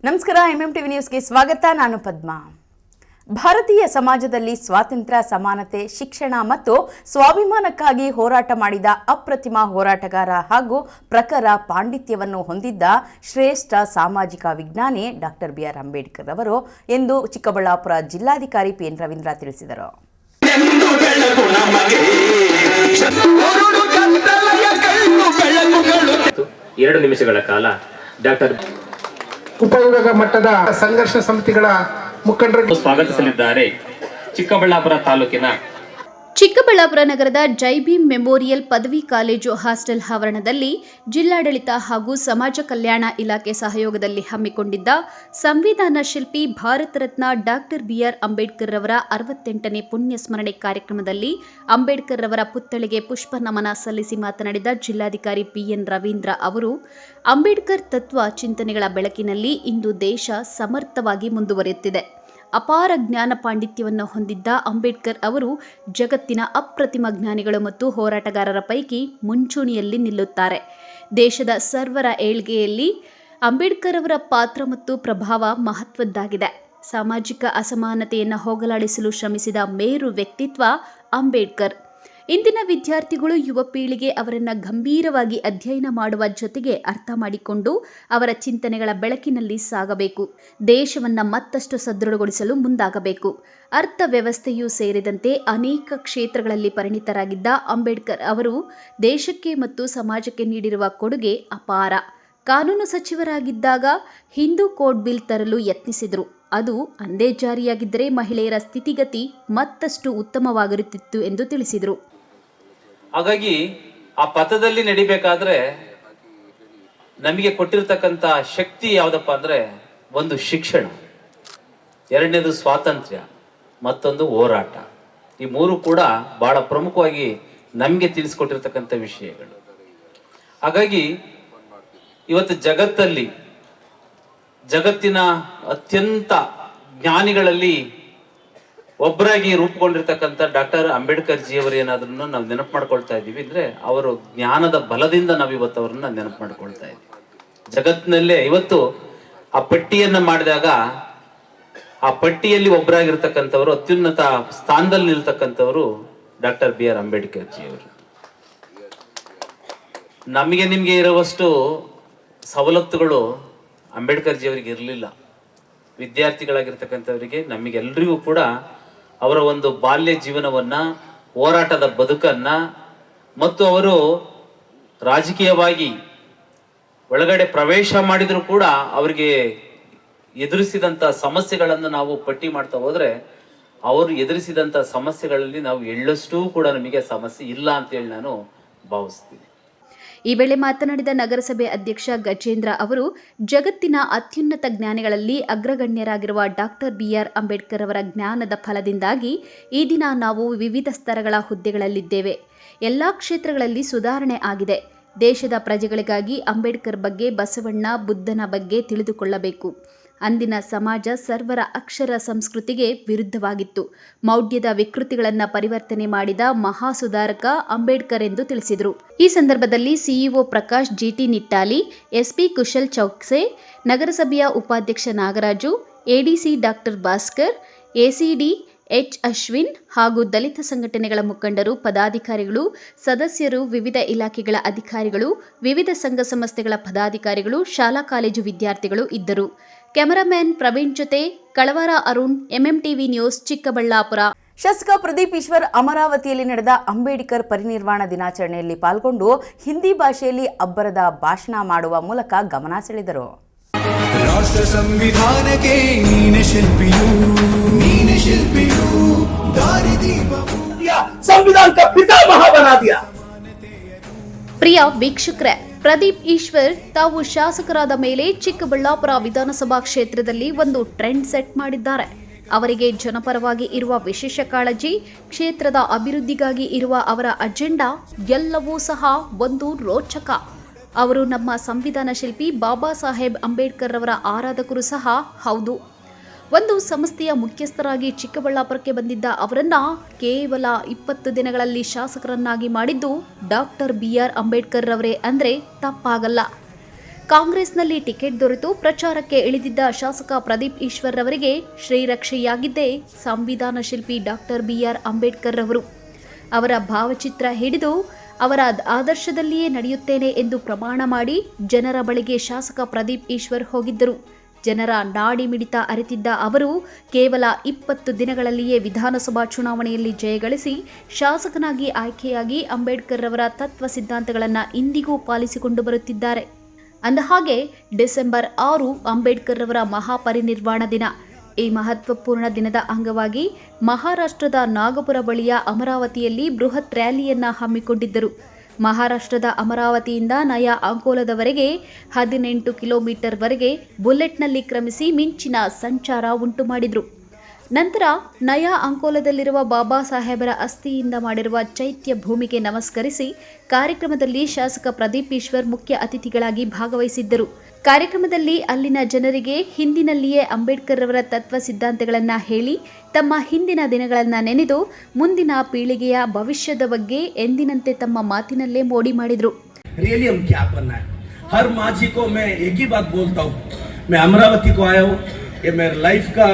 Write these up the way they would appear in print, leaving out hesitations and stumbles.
ನಮಸ್ಕಾರ. ಎಂಎಂಟಿವಿ ನ್ಯೂಸ್ಗೆ ಸ್ವಾಗತ. ನಾನು ಪದ್ಮಾ. ಭಾರತೀಯ ಸಮಾಜದಲ್ಲಿ ಸ್ವಾತಂತ್ರ್ಯ, ಸಮಾನತೆ, ಶಿಕ್ಷಣ ಮತ್ತು ಸ್ವಾಭಿಮಾನಕ್ಕಾಗಿ ಹೋರಾಟ ಮಾಡಿದ ಅಪ್ರತಿಮ ಹೋರಾಟಗಾರ ಹಾಗೂ ಪ್ರಖರ ಪಾಂಡಿತ್ಯವನ್ನು ಹೊಂದಿದ್ದ ಶ್ರೇಷ್ಠ ಸಾಮಾಜಿಕ ವಿಜ್ಞಾನಿ ಡಾಕ್ಟರ್ ಬಿಆರ್ ಅಂಬೇಡ್ಕರ್ ಅವರು ಎಂದು ಚಿಕ್ಕಬಳ್ಳಾಪುರ ಜಿಲ್ಲಾಧಿಕಾರಿ ಪಿಎನ್ ರವೀಂದ್ರ ತಿಳಿಸಿದರು. ಎರಡು ನಿಮಿಷಗಳ ಕಾಲ ಡಾಕ್ಟರ್ ಉಪವಿಭಾಗ ಮಟ್ಟದ ಸಂಘರ್ಷ ಸಮಿತಿಗಳ ಮುಖಂಡರು ಸ್ವಾಗತಿಸಲಿದ್ದಾರೆ. ಚಿಕ್ಕಬಳ್ಳಾಪುರ ನಗರದ ಜೈ ಭೀಮ್ ಮೆಮೋರಿಯಲ್ ಪದವಿ ಕಾಲೇಜು ಹಾಸ್ಟೆಲ್ ಆವರಣದಲ್ಲಿ ಜಿಲ್ಲಾಡಳಿತ ಹಾಗೂ ಸಮಾಜ ಕಲ್ಯಾಣ ಇಲಾಖೆ ಸಹಯೋಗದಲ್ಲಿ ಹಮ್ಮಿಕೊಂಡಿದ್ದ ಸಂವಿಧಾನ ಶಿಲ್ಪಿ ಭಾರತ ರತ್ನ ಡಾಕ್ಟರ್ ಬಿಆರ್ ಅಂಬೇಡ್ಕರ್ ರವರ 68ನೇ ಪುಣ್ಯ ಸ್ಮರಣೆ ಕಾರ್ಯಕ್ರಮದಲ್ಲಿ ಅಂಬೇಡ್ಕರ್ ರವರ ಪುತ್ಥಳಿಗೆ ಪುಷ್ಪ ನಮನ ಸಲ್ಲಿಸಿ ಮಾತನಾಡಿದ ಜಿಲ್ಲಾಧಿಕಾರಿ ಪಿಎನ್ ರವೀಂದ್ರ ಅವರು, ಅಂಬೇಡ್ಕರ್ ತತ್ವ ಚಿಂತನೆಗಳ ಬೆಳಕಿನಲ್ಲಿ ಇಂದು ದೇಶ ಸಮರ್ಥವಾಗಿ ಮುಂದುವರಿಯುತ್ತಿದೆ. ಅಪಾರ ಜ್ಞಾನ ಪಾಂಡಿತ್ಯವನ್ನು ಹೊಂದಿದ್ದ ಅಂಬೇಡ್ಕರ್ ಅವರು ಜಗತ್ತಿನ ಅಪ್ರತಿಮ ಜ್ಞಾನಿಗಳು ಮತ್ತು ಹೋರಾಟಗಾರರ ಪೈಕಿ ಮುಂಚೂಣಿಯಲ್ಲಿ ನಿಲ್ಲುತ್ತಾರೆ. ದೇಶದ ಸರ್ವರ ಏಳ್ಗೆಯಲ್ಲಿ ಅಂಬೇಡ್ಕರ್ ಅವರ ಪಾತ್ರ ಮತ್ತು ಪ್ರಭಾವ ಮಹತ್ವದ್ದಾಗಿದೆ. ಸಾಮಾಜಿಕ ಅಸಮಾನತೆಯನ್ನು ಹೋಗಲಾಡಿಸಲು ಶ್ರಮಿಸಿದ ಮೇರು ವ್ಯಕ್ತಿತ್ವ ಅಂಬೇಡ್ಕರ್. ಇಂದಿನ ವಿದ್ಯಾರ್ಥಿಗಳು ಯುವ ಪೀಳಿಗೆ ಅವರನ್ನು ಗಂಭೀರವಾಗಿ ಅಧ್ಯಯನ ಮಾಡುವ ಜೊತೆಗೆ ಅರ್ಥ ಮಾಡಿಕೊಂಡು ಅವರ ಚಿಂತನೆಗಳ ಬೆಳಕಿನಲ್ಲಿ ಸಾಗಬೇಕು. ದೇಶವನ್ನು ಮತ್ತಷ್ಟು ಸದೃಢಗೊಳಿಸಲು ಮುಂದಾಗಬೇಕು. ಅರ್ಥವ್ಯವಸ್ಥೆಯೂ ಸೇರಿದಂತೆ ಅನೇಕ ಕ್ಷೇತ್ರಗಳಲ್ಲಿ ಪರಿಣಿತರಾಗಿದ್ದ ಅಂಬೇಡ್ಕರ್ ಅವರು ದೇಶಕ್ಕೆ ಮತ್ತು ಸಮಾಜಕ್ಕೆ ನೀಡಿರುವ ಕೊಡುಗೆ ಅಪಾರ. ಕಾನೂನು ಸಚಿವರಾಗಿದ್ದಾಗ ಹಿಂದೂ ಕೋಡ್ ಬಿಲ್ ತರಲು ಯತ್ನಿಸಿದರು. ಅದು ಅಂದೇ ಜಾರಿಯಾಗಿದ್ದರೆ ಮಹಿಳೆಯರ ಸ್ಥಿತಿಗತಿ ಮತ್ತಷ್ಟು ಉತ್ತಮವಾಗಿರುತ್ತಿತ್ತು ಎಂದು ತಿಳಿಸಿದರು. ಹಾಗಾಗಿ ಆ ಪಥದಲ್ಲಿ ನಡಿಬೇಕಾದ್ರೆ ನಮಗೆ ಕೊಟ್ಟಿರ್ತಕ್ಕಂಥ ಶಕ್ತಿ ಯಾವುದಪ್ಪ ಅಂದ್ರೆ, ಒಂದು ಶಿಕ್ಷಣ, ಎರಡನೇದು ಸ್ವಾತಂತ್ರ್ಯ, ಮತ್ತೊಂದು ಹೋರಾಟ. ಈ ಮೂರು ಕೂಡ ಬಹಳ ಪ್ರಮುಖವಾಗಿ ನಮಗೆ ತಿಳಿಸ್ಕೊಟ್ಟಿರ್ತಕ್ಕಂಥ ವಿಷಯಗಳು. ಹಾಗಾಗಿ ಇವತ್ತು ಜಗತ್ತಿನ ಅತ್ಯಂತ ಜ್ಞಾನಿಗಳಲ್ಲಿ ಒಬ್ಬರಾಗಿ ರೂಪುಗೊಂಡಿರ್ತಕ್ಕಂಥ ಡಾಕ್ಟರ್ ಅಂಬೇಡ್ಕರ್ ಜಿ ಅವರು ಏನಾದ್ರೂ ನಾವು ನೆನಪು ಮಾಡ್ಕೊಳ್ತಾ ಇದ್ದೀವಿ ಅಂದ್ರೆ, ಅವರು ಜ್ಞಾನದ ಬಲದಿಂದ ನಾವು ಇವತ್ತು ಅವರನ್ನ ನೆನಪು ಮಾಡ್ಕೊಳ್ತಾ ಇದ್ದೀವಿ. ಜಗತ್ತಿನಲ್ಲೇ ಇವತ್ತು ಆ ಪಟ್ಟಿಯನ್ನ ಮಾಡಿದಾಗ ಆ ಪಟ್ಟಿಯಲ್ಲಿ ಒಬ್ಬರಾಗಿರ್ತಕ್ಕಂಥವರು, ಅತ್ಯುನ್ನತ ಸ್ಥಾನದಲ್ಲಿ ನಿಲ್ತಕ್ಕಂಥವರು doctor B R Ambedkar ji ಅವರು. ನಮಗೆ ನಿಮ್ಗೆ ಇರುವಷ್ಟು ಸವಲತ್ತುಗಳು ಅಂಬೇಡ್ಕರ್ ಜಿ ಅವರಿಗೆ ಇರಲಿಲ್ಲ. ವಿದ್ಯಾರ್ಥಿಗಳಾಗಿರ್ತಕ್ಕಂಥವರಿಗೆ, ನಮಗೆಲ್ಲರಿಗೂ ಕೂಡ ಅವರ ಒಂದು ಬಾಲ್ಯ ಜೀವನವನ್ನ, ಹೋರಾಟದ ಬದುಕನ್ನ, ಮತ್ತು ಅವರು ರಾಜಕೀಯವಾಗಿ ಒಳಗಡೆ ಪ್ರವೇಶ ಮಾಡಿದ್ರು ಕೂಡ ಅವರಿಗೆ ಎದುರಿಸಿದಂತ ಸಮಸ್ಯೆಗಳನ್ನು ನಾವು ಪಟ್ಟಿ ಮಾಡ್ತಾ ಹೋದ್ರೆ, ಅವರು ಎದುರಿಸಿದಂತ ಸಮಸ್ಯೆಗಳಲ್ಲಿ ನಾವು ಎಳ್ಳಷ್ಟೂ ಕೂಡ ನಮಗೆ ಸಮಸ್ಯೆ ಇಲ್ಲ ಅಂತೇಳಿ ನಾನು ಭಾವಿಸ್ತೀನಿ. ಈ ವೇಳೆ ಮಾತನಾಡಿದ ನಗರಸಭೆ ಅಧ್ಯಕ್ಷ ಗಜೇಂದ್ರ ಅವರು, ಜಗತ್ತಿನ ಅತ್ಯುನ್ನತ ಜ್ಞಾನಿಗಳಲ್ಲಿ ಅಗ್ರಗಣ್ಯರಾಗಿರುವ ಡಾಕ್ಟರ್ ಬಿಆರ್ ಅಂಬೇಡ್ಕರ್ ಅವರ ಜ್ಞಾನದ ಫಲದಿಂದಾಗಿ ಈ ದಿನ ನಾವು ವಿವಿಧ ಸ್ತರಗಳ ಹುದ್ದೆಗಳಲ್ಲಿದ್ದೇವೆ. ಎಲ್ಲ ಕ್ಷೇತ್ರಗಳಲ್ಲಿ ಸುಧಾರಣೆ ಆಗಿದೆ. ದೇಶದ ಪ್ರಜೆಗಳಿಗಾಗಿ ಅಂಬೇಡ್ಕರ್ ಬಗ್ಗೆ, ಬಸವಣ್ಣ, ಬುದ್ಧನ ಬಗ್ಗೆ ತಿಳಿದುಕೊಳ್ಳಬೇಕು. ಅಂದಿನ ಸಮಾಜ ಸರ್ವರ ಅಕ್ಷರ ಸಂಸ್ಕೃತಿಗೆ ವಿರುದ್ಧವಾಗಿತ್ತು. ಮೌಢ್ಯದ ವಿಕೃತಿಗಳನ್ನು ಪರಿವರ್ತನೆ ಮಾಡಿದ ಮಹಾ ಸುಧಾರಕ ಅಂಬೇಡ್ಕರ್ ಎಂದು ತಿಳಿಸಿದರು. ಈ ಸಂದರ್ಭದಲ್ಲಿ CEO Prakash GT Nittali, SP Kushal Chaukse, ನಗರಸಭೆಯ ಉಪಾಧ್ಯಕ್ಷ Nagaraju, ADC doctor Bhaskar, ACD H Ashwin ಹಾಗೂ ದಲಿತ ಸಂಘಟನೆಗಳ ಮುಖಂಡರು, ಪದಾಧಿಕಾರಿಗಳು, ಸದಸ್ಯರು, ವಿವಿಧ ಇಲಾಖೆಗಳ ಅಧಿಕಾರಿಗಳು, ವಿವಿಧ ಸಂಘ ಸಂಸ್ಥೆಗಳ ಪದಾಧಿಕಾರಿಗಳು, ಶಾಲಾ ಕಾಲೇಜು ವಿದ್ಯಾರ್ಥಿಗಳು ಇದ್ದರು. ಕ್ಯಾಮರಾಮನ್ ಪ್ರವೀಣ್ ಜೊತೆ ಕಳವಾರ ಅರುಣ್, ಎಂಎಂಟಿವಿ ನ್ಯೂಸ್, ಚಿಕ್ಕಬಳ್ಳಾಪುರ. ಶಾಸಕ ಪ್ರದೀಪ್ ಈಶ್ವರ್ ಅಮರಾವತಿಯಲ್ಲಿ ನಡೆದ ಅಂಬೇಡ್ಕರ್ ಪರಿನಿರ್ವಾಣ ದಿನಾಚರಣೆಯಲ್ಲಿ ಪಾಲ್ಗೊಂಡು ಹಿಂದಿ ಭಾಷೆಯಲ್ಲಿ ಅಬ್ಬರದ ಭಾಷಣ ಮಾಡುವ ಮೂಲಕ ಗಮನ ಸೆಳೆದರು. ರಾಷ್ಟ್ರ ಸಂವಿಧಾನಕ್ಕೆ ನೀನೆ ಶಿಲ್ಪಿಯು, ದಾರಿದೀಪವು, ಸಂವಿಧಾನ का पितामह बना दिया. ಪ್ರಿಯ ವೀಕ್ಷಕರೇ, ಪ್ರದೀಪ್ ಈಶ್ವರ್ ತಾವು ಶಾಸಕರಾದ ಮೇಲೆ ಚಿಕ್ಕಬಳ್ಳಾಪುರ ವಿಧಾನಸಭಾ ಕ್ಷೇತ್ರದಲ್ಲಿ ಒಂದು ಟ್ರೆಂಡ್ ಸೆಟ್ ಮಾಡಿದ್ದಾರೆ. ಅವರಿಗೆ ಜನಪರವಾಗಿ ಇರುವ ವಿಶೇಷ ಕಾಳಜಿ, ಕ್ಷೇತ್ರದ ಅಭಿವೃದ್ಧಿಗಾಗಿ ಇರುವ ಅವರ ಅಜೆಂಡಾ ಎಲ್ಲವೂ ಸಹ ಒಂದು ರೋಚಕ. ಅವರು ನಮ್ಮ ಸಂವಿಧಾನ ಶಿಲ್ಪಿ ಬಾಬಾ ಸಾಹೇಬ್ ಅಂಬೇಡ್ಕರ್ ಅವರ ಆರಾಧಕರು ಸಹ ಹೌದು. ಒಂದು ಸಂಸ್ಥೆಯ ಮುಖ್ಯಸ್ಥರಾಗಿ ಚಿಕ್ಕಬಳ್ಳಾಪುರಕ್ಕೆ ಬಂದಿದ್ದ ಅವರನ್ನ ಕೇವಲ 20 ದಿನಗಳಲ್ಲಿ ಶಾಸಕರನ್ನಾಗಿ ಮಾಡಿದ್ದು ಡಾಕ್ಟರ್ ಬಿಆರ್ ಅಂಬೇಡ್ಕರ್ ರವರೇ ಅಂದರೆ ತಪ್ಪಾಗಲ್ಲ. ಕಾಂಗ್ರೆಸ್ನಲ್ಲಿ ಟಿಕೆಟ್ ದೊರೆತು ಪ್ರಚಾರಕ್ಕೆ ಇಳಿದಿದ್ದ ಶಾಸಕ ಪ್ರದೀಪ್ ಈಶ್ವರ್ ಅವರಿಗೆ ಶ್ರೀರಕ್ಷೆಯಾಗಿದ್ದೇ ಸಂವಿಧಾನ ಶಿಲ್ಪಿ ಡಾಕ್ಟರ್ ಬಿಆರ್ ಅಂಬೇಡ್ಕರ್ ಅವರು. ಅವರ ಭಾವಚಿತ್ರ ಹಿಡಿದು ಅವರ ಆದರ್ಶದಲ್ಲಿಯೇ ನಡೆಯುತ್ತೇನೆ ಎಂದು ಪ್ರಮಾಣ ಮಾಡಿ ಜನರ ಬಳಿಗೆ ಶಾಸಕ ಪ್ರದೀಪ್ ಈಶ್ವರ್ ಹೋಗಿದ್ದರು. ಜನರ ನಾಡಿ ಮಿಡಿತ ಅರಿತಿದ್ದ ಅವರು ಕೇವಲ 20 ದಿನಗಳಲ್ಲಿಯೇ ವಿಧಾನಸಭಾ ಚುನಾವಣೆಯಲ್ಲಿ ಜಯಗಳಿಸಿ ಶಾಸಕನಾಗಿ ಆಯ್ಕೆಯಾಗಿ ಅಂಬೇಡ್ಕರ್ ಅವರ ತತ್ವ ಸಿದ್ಧಾಂತಗಳನ್ನು ಇಂದಿಗೂ ಪಾಲಿಸಿಕೊಂಡು ಬರುತ್ತಿದ್ದಾರೆ. ಅಂದಹಾಗೆ ಡಿಸೆಂಬರ್ 6 ಅಂಬೇಡ್ಕರ್ ಅವರ ಮಹಾಪರಿನಿರ್ವಾಣ ದಿನ. ಈ ಮಹತ್ವಪೂರ್ಣ ದಿನದ ಅಂಗವಾಗಿ ಮಹಾರಾಷ್ಟ್ರದ ನಾಗಪುರ ಬಳಿಯ ಅಮರಾವತಿಯಲ್ಲಿ ಬೃಹತ್ ರ್ಯಾಲಿಯನ್ನ ಹಮ್ಮಿಕೊಂಡಿದ್ದರು. ಮಹಾರಾಷ್ಟ್ರದ ಅಮರಾವತಿಯಿಂದ ನಯಾ ಅಂಕೋಲದವರೆಗೆ 18 ಕಿಲೋಮೀಟರ್ವರೆಗೆ ಬುಲೆಟ್ನಲ್ಲಿ ಕ್ರಮಿಸಿ ಮಿಂಚಿನ ಸಂಚಾರ ಉಂಟು ಮಾಡಿದರು. ನಂತರ ನಯಾ ಅಂಕೋಲದಲ್ಲಿರುವ ಬಾಬಾ ಸಾಹೇಬರ ಅಸ್ಥಿಯಿಂದ ಮಾಡಿರುವ ಚೈತ್ಯ ಭೂಮಿಗೆ ನಮಸ್ಕರಿಸಿ ಕಾರ್ಯಕ್ರಮದಲ್ಲಿ ಶಾಸಕ ಪ್ರದೀಪ್ ಈಶ್ವರ್ ಮುಖ್ಯ ಅತಿಥಿಗಳಾಗಿ ಭಾಗವಹಿಸಿದ್ದರು. ಕಾರ್ಯಕ್ರಮದಲ್ಲಿ ಅಲ್ಲಿನ ಜನರಿಗೆ ಹಿಂದಿನಲ್ಲಿಯೇ ಅಂಬೇಡ್ಕರ್ ಅವರ ತತ್ವ ಸಿದ್ಧಾಂತಗಳನ್ನು ಹೇಳಿ ತಮ್ಮ ಹಿಂದಿನ ದಿನಗಳನ್ನು ನೆನೆದು ಮುಂದಿನ ಪೀಳಿಗೆಯ ಭವಿಷ್ಯದ ಬಗ್ಗೆ ಎಂದಿನಂತೆ ತಮ್ಮ ಮಾತಿನಲ್ಲೇ ಮೋಡಿ ಮಾಡಿದರು. रियली हम क्या करना है? हर माझी को मैं एक ही बात बोलता हूँ, मैं अमरावती को आया हूँ, ये मेरे लाइफ का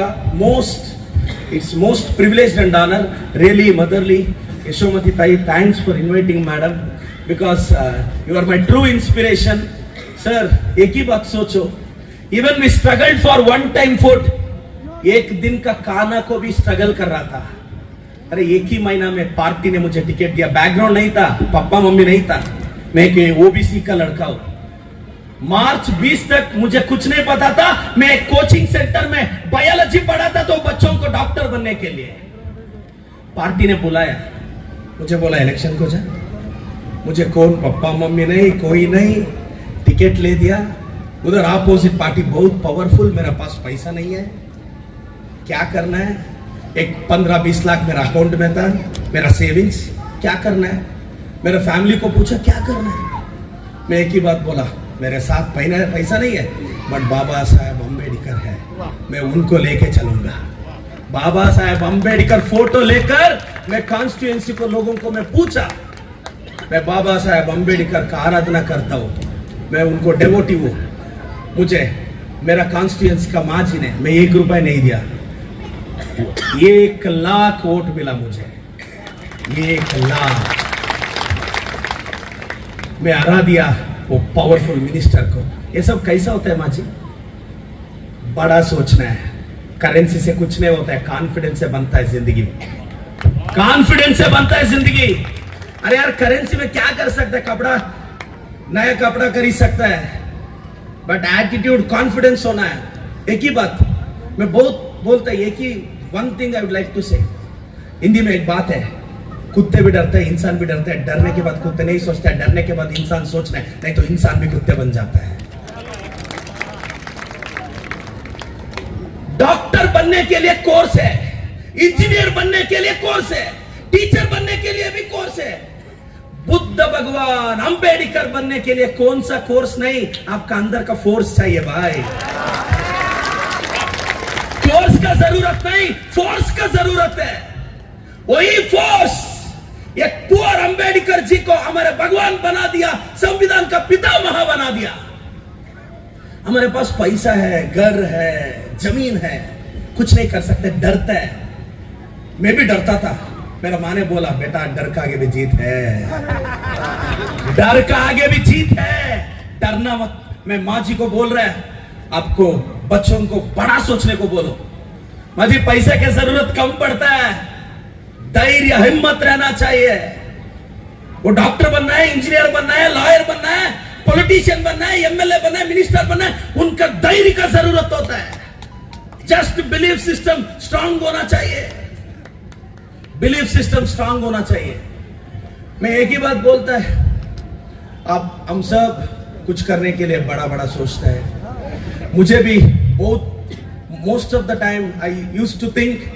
most privileged and honour. Really motherly Yashomati tai, thanks for inviting madam, because you are my true inspiration. Sir, एक ही बात सोचो, even we struggled for one time food. एक दिन का खाना को भी स्ट्रगल कर रहा था. अरे एक ही महीना में पार्टी ने मुझे टिकट दिया. बैकग्राउंड नहीं था, पापा मम्मी नहीं था, मैं कि ओबीसी का लड़का हूं. मार्च 20 तक मुझे कुछ नहीं पता था. मैं एक कोचिंग सेंटर में बायोलॉजी पढ़ाता तो बच्चों को डॉक्टर बनने के लिए. पार्टी ने बुलाया, मुझे बोला इलेक्शन को जा. मुझे कौन पप्पा मम्मी नहीं, कोई नहीं, टिकट ले दिया. उधर अपोजिट पार्टी बहुत पावरफुल, मेरा पास पैसा नहीं है, क्या करना है? एक 15-20 लाख मेरा अकाउंट में था, मेरा सेविंग्स, क्या करना है? मेरे फैमिली को पूछा क्या करना है? मैं एक ही बात बोला, मेरे साथ पैसा नहीं है, बट बाबा साहेब अम्बेडकर है, मैं उनको लेके चलूंगा. बाबा साहेब अम्बेडकर फोटो लेकर मैं कॉन्स्टिट्यूएंसी को लोगों को मैं पूछा, मैं बाबा साहेब अम्बेडकर का आराधना करता हूँ, मैं उनको डेवोटी हूँ. मुझे मेरा कॉन्स्टिट्यूएंसी का माजी ने मैं 1 रुपया नहीं दिया, 1 लाख वोट मिला मुझे, 1 लाख. मैं हरा दिया वो पावरफुल मिनिस्टर को. ये सब कैसा होता है माजी? बड़ा सोचना है. करेंसी से कुछ नहीं होता है, कॉन्फिडेंस से बनता है जिंदगी में. कॉन्फिडेंस से बनता है जिंदगी. अरे यार, करेंसी में क्या कर सकता है? कपड़ा, नया कपड़ा खरीद सकता है, बट एटीट्यूड, कॉन्फिडेंस होना है. एक ही बात मैं बहुत बोलता है, एक ही one thing I would like to say. Hindi में एक बात है, कुत्ते भी डरते हैं, इंसान भी डरते हैं. डरने के बाद कुत्ते नहीं सोचते हैं, डरने के बाद इंसान सोचना है, नहीं तो इंसान भी कुत्ते बन जाता है. डॉक्टर बनने के लिए कोर्स है, इंजीनियर बनने के लिए कोर्स है, टीचर बनने के लिए भी कोर्स है. बुद्ध भगवान अंबेडकर बनने के लिए कौन सा कोर्स नहीं, आपका अंदर का फोर्स चाहिए भाई. कोर्स का जरूरत नहीं, फोर्स का जरूरत है. वही फोर्स एक पुअर अंबेडकर जी को हमारे भगवान बना दिया, संविधान का पितामह बना दिया. हमारे पास पैसा है, घर है, जमीन है, कुछ नहीं कर सकते, डरता है. मैं भी डरता था. मेरा माँ ने बोला, बेटा डर का आगे भी जीत है, डर का आगे भी जीत है, डरना मत. मैं माँ जी को बोल रहा है, आपको बच्चों को बड़ा सोचने को बोलो. माँ जी, पैसे की जरूरत कम पड़ता है, धैर्य हिम्मत रहना चाहिए. वो डॉक्टर बनना है, इंजीनियर बनना है, लॉयर बनना है, पॉलिटिशियन बनना है, एमएलए बनना है, मिनिस्टर बनना है, उनका धैर्य का जरूरत होता है. जस्ट बिलीफ सिस्टम स्ट्रांग होना चाहिए, बिलीफ सिस्टम स्ट्रांग होना चाहिए. मैं एक ही बात बोलता है, आप हम सब कुछ करने के लिए बड़ा बड़ा सोचते हैं. मुझे भी बहुत most of the time I used to think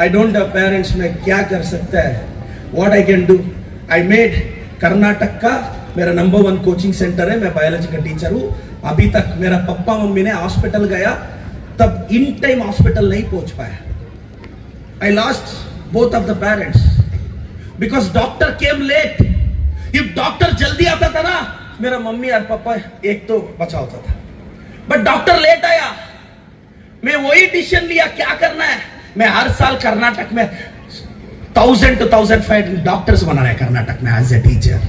I don't have parents, मैं क्या कर सकता है, what I can do. I made Karnataka का मेरा नंबर 1 कोचिंग सेंटर है, मैं बायोलॉजी का टीचर हूँ. अभी तक मेरा पप्पा मम्मी ने हॉस्पिटल गया, तब इन टाइम हॉस्पिटल नहीं पहुंच पाया. I lost both of the parents because doctor came late. If doctor जल्दी आता था ना, मेरा मम्मी और पापा एक तो बचा होता था, बट डॉक्टर लेट आया। मैं वही डिसीजन लिया, क्या करना है। मैं हर साल कर्नाटक में 1000 to 1500 डॉक्टर्स बनाना है कर्नाटक में एज ए टीचर।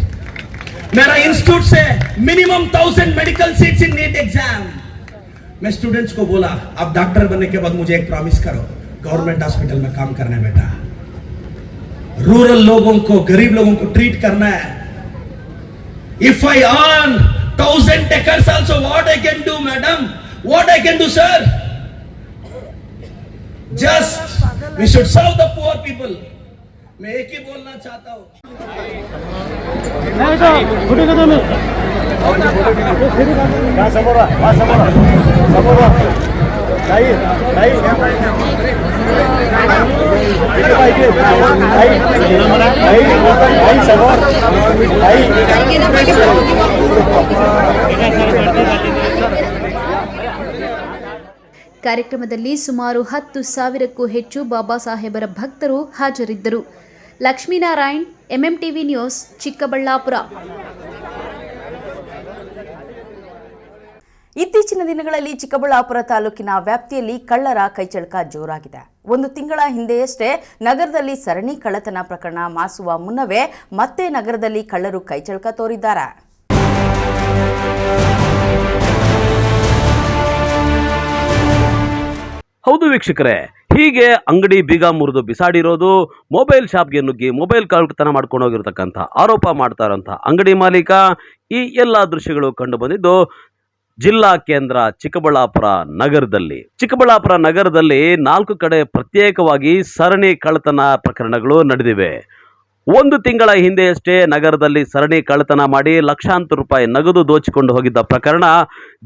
मेरा इंस्टीट्यूट से minimum 1000 medical seats in NEET exam. मैं स्टूडेंट्स को बोला, आप डॉक्टर बनने के बाद मुझे एक प्रॉमिस करो, गवर्नमेंट हॉस्पिटल में काम करना है बेटा, रूरल लोगों को, गरीब लोगों को ट्रीट करना है। If I earn 1000 acres also, what I can do, madam? What I can do, sir? Just we should serve the poor people. मैं एक ही बोलना चाहता हूँ। ಕಾರ್ಯಕ್ರಮದಲ್ಲಿ ಸುಮಾರು 10,000ಕ್ಕೂ ಹೆಚ್ಚು ಬಾಬಾ ಸಾಹೇಬರ ಭಕ್ತರು ಹಾಜರಿದ್ದರು. Lakshminarayan, MMTV news, Chikkaballapur. ಇತ್ತೀಚಿನ ದಿನಗಳಲ್ಲಿ ಚಿಕ್ಕಬಳ್ಳಾಪುರ ತಾಲೂಕಿನ ವ್ಯಾಪ್ತಿಯಲ್ಲಿ ಕಳ್ಳರ ಕೈಚಳಕ ಜೋರಾಗಿದೆ. ಒಂದು ತಿಂಗಳ ಹಿಂದೆಯಷ್ಟೇ ನಗರದಲ್ಲಿ ಸರಣಿ ಕಳ್ಳತನ ಪ್ರಕರಣ ಮಾಸುವ ಮುನ್ನವೇ ಮತ್ತೆ ನಗರದಲ್ಲಿ ಕಳ್ಳರು ಕೈಚಳಕ ತೋರಿದ್ದಾರೆ. ಹೌದು ವೀಕ್ಷಕರೇ, ಹೀಗೆ ಅಂಗಡಿ ಬೀಗ ಮುರಿದು ಬಿಸಾಡಿರೋದು, ಮೊಬೈಲ್ ಶಾಪ್ಗೆ ನುಗ್ಗಿ ಮೊಬೈಲ್ ಕಳ್ಳತನ ಮಾಡ್ಕೊಂಡು ಹೋಗಿರ್ತಕ್ಕಂಥ ಆರೋಪ ಮಾಡ್ತಾ ಇರೋಂಥ ಅಂಗಡಿ ಮಾಲೀಕ, ಈ ಎಲ್ಲ ದೃಶ್ಯಗಳು ಕಂಡು ಬಂದಿದ್ದು ಜಿಲ್ಲಾ ಕೇಂದ್ರ ಚಿಕ್ಕಬಳ್ಳಾಪುರ ನಗರದಲ್ಲಿ. ಚಿಕ್ಕಬಳ್ಳಾಪುರ ನಗರದಲ್ಲಿ 4 ಕಡೆ ಪ್ರತ್ಯೇಕವಾಗಿ ಸರಣಿ ಕಳ್ಳತನ ಪ್ರಕರಣಗಳು ನಡೆದಿವೆ. ಒಂದು ತಿಂಗಳ ಹಿಂದೆಯಷ್ಟೇ ನಗರದಲ್ಲಿ ಸರಣಿ ಕಳ್ಳತನ ಮಾಡಿ ಲಕ್ಷಾಂತರ ರೂಪಾಯಿ ನಗದು ದೋಚಿಕೊಂಡು ಹೋಗಿದ್ದ ಪ್ರಕರಣ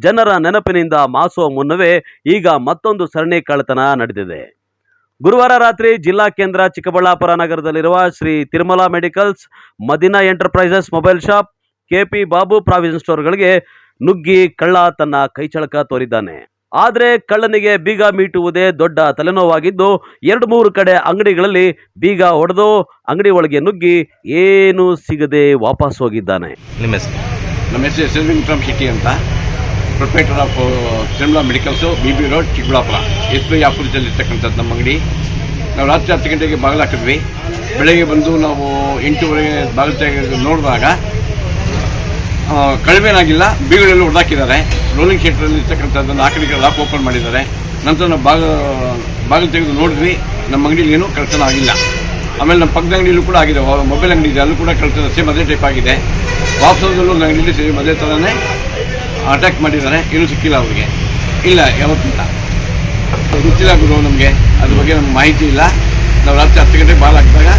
ಜನರ ನೆನಪಿನಿಂದ ಮಾಸುವ ಮುನ್ನವೇ ಈಗ ಮತ್ತೊಂದು ಸರಣಿ ಕಳ್ಳತನ ನಡೆದಿದೆ. ಗುರುವಾರ ರಾತ್ರಿ ಜಿಲ್ಲಾ ಕೇಂದ್ರ ಚಿಕ್ಕಬಳ್ಳಾಪುರ ನಗರದಲ್ಲಿರುವ Shri Tirumala medicals, Madina enterprises mobile shop, KP Babu provision ಸ್ಟೋರ್ಗಳಿಗೆ ನುಗ್ಗಿ ಕಳ್ಳ ತನ್ನ ಕೈಚಳಕ ತೋರಿದ್ದಾನೆ. ಆದರೆ ಕಳ್ಳನಿಗೆ ಬೀಗ ಮೀಟುವುದೇ ದೊಡ್ಡ ತಲೆನೋವಾಗಿದ್ದು 2-3 ಕಡೆ ಅಂಗಡಿಗಳಲ್ಲಿ ಬೀಗ ಹೊಡೆದು ಅಂಗಡಿ ಒಳಗೆ ನುಗ್ಗಿ ಏನೂ ಸಿಗದೆ ವಾಪಸ್ ಹೋಗಿದ್ದಾನೆ. ನಮ್ಮ ಹೆಸರು ಎಸ್.ಎಲ್. ಶೆಟ್ಟಿ ಅಂತ, proprietor of Tirumala medicals, BB road, Chikkaballapur. SBI ಆಪೋಸಿಟಲ್ಲಿ ಇರ್ತಕ್ಕಂಥದ್ದು ನಮ್ಮ ಅಂಗಡಿ. ನಾವು ರಾತ್ರಿ 10 ಗಂಟೆಗೆ ಬಾಗಿಲು ಹಾಕಿದ್ವಿ. ಬೆಳಗ್ಗೆ ಬಂದು ನಾವು 8:30 ಬಾಗಿಲು ತೆಗೆದು ನೋಡಿದಾಗ ಕಡಿಮೆನಾಗಿಲ್ಲ, ಬೀಗಳೆಲ್ಲ ಹೊಡೆದಾಕಿದ್ದಾರೆ. ರೋಲಿಂಗ್ ಶೀಟ್ರಲ್ಲಿ ಇರ್ತಕ್ಕಂಥದ್ದನ್ನು ಆ ಕಡೆಗೆ ಲಾಕ್ ಓಪನ್ ಮಾಡಿದ್ದಾರೆ. ನಂತರ ನಾವು ಬಾಗಿಲು ತೆಗೆದು ನೋಡಿದ್ವಿ, ನಮ್ಮ ಅಂಗಡಿಯಲ್ಲಿ ಏನೂ ಕಳ್ಳತನ ಆಗಿಲ್ಲ. ಆಮೇಲೆ ನಮ್ಮ ಪಕ್ಕದ ಅಂಗಡಿಯಲ್ಲೂ ಕೂಡ ಆಗಿದೆ, ಮೊಬೈಲ್ ಅಂಗಡಿ ಇದೆ, ಅಲ್ಲೂ ಕೂಡ ಕಳ್ಳತನ ಸೇಮ್ ಅದೇ ಟೈಪ್ ಆಗಿದೆ. ವಾಪಸಲ್ಲೂ ಒಂದು ಅಂಗಡಿಯಲ್ಲಿ ಸೇಮ್ ಅದೇ ಥರನೇ ಅಟ್ಯಾಕ್ ಮಾಡಿದ್ದಾರೆ. ಏನೂ ಸಿಕ್ಕಿಲ್ಲ ಅವರಿಗೆ, ಇಲ್ಲ ಯಾವತ್ತಿಲ್ಲ, ಗೊತ್ತಿಲ್ಲ ಗುರು ನಮಗೆ ಅದ್ರ ಬಗ್ಗೆ ನಮ್ಗೆ ಮಾಹಿತಿ ಇಲ್ಲ. ನಾವು ರಾತ್ರಿ 10 ಗಂಟೆಗೆ ಬಾಲ್ ಹಾಕಿದಾಗ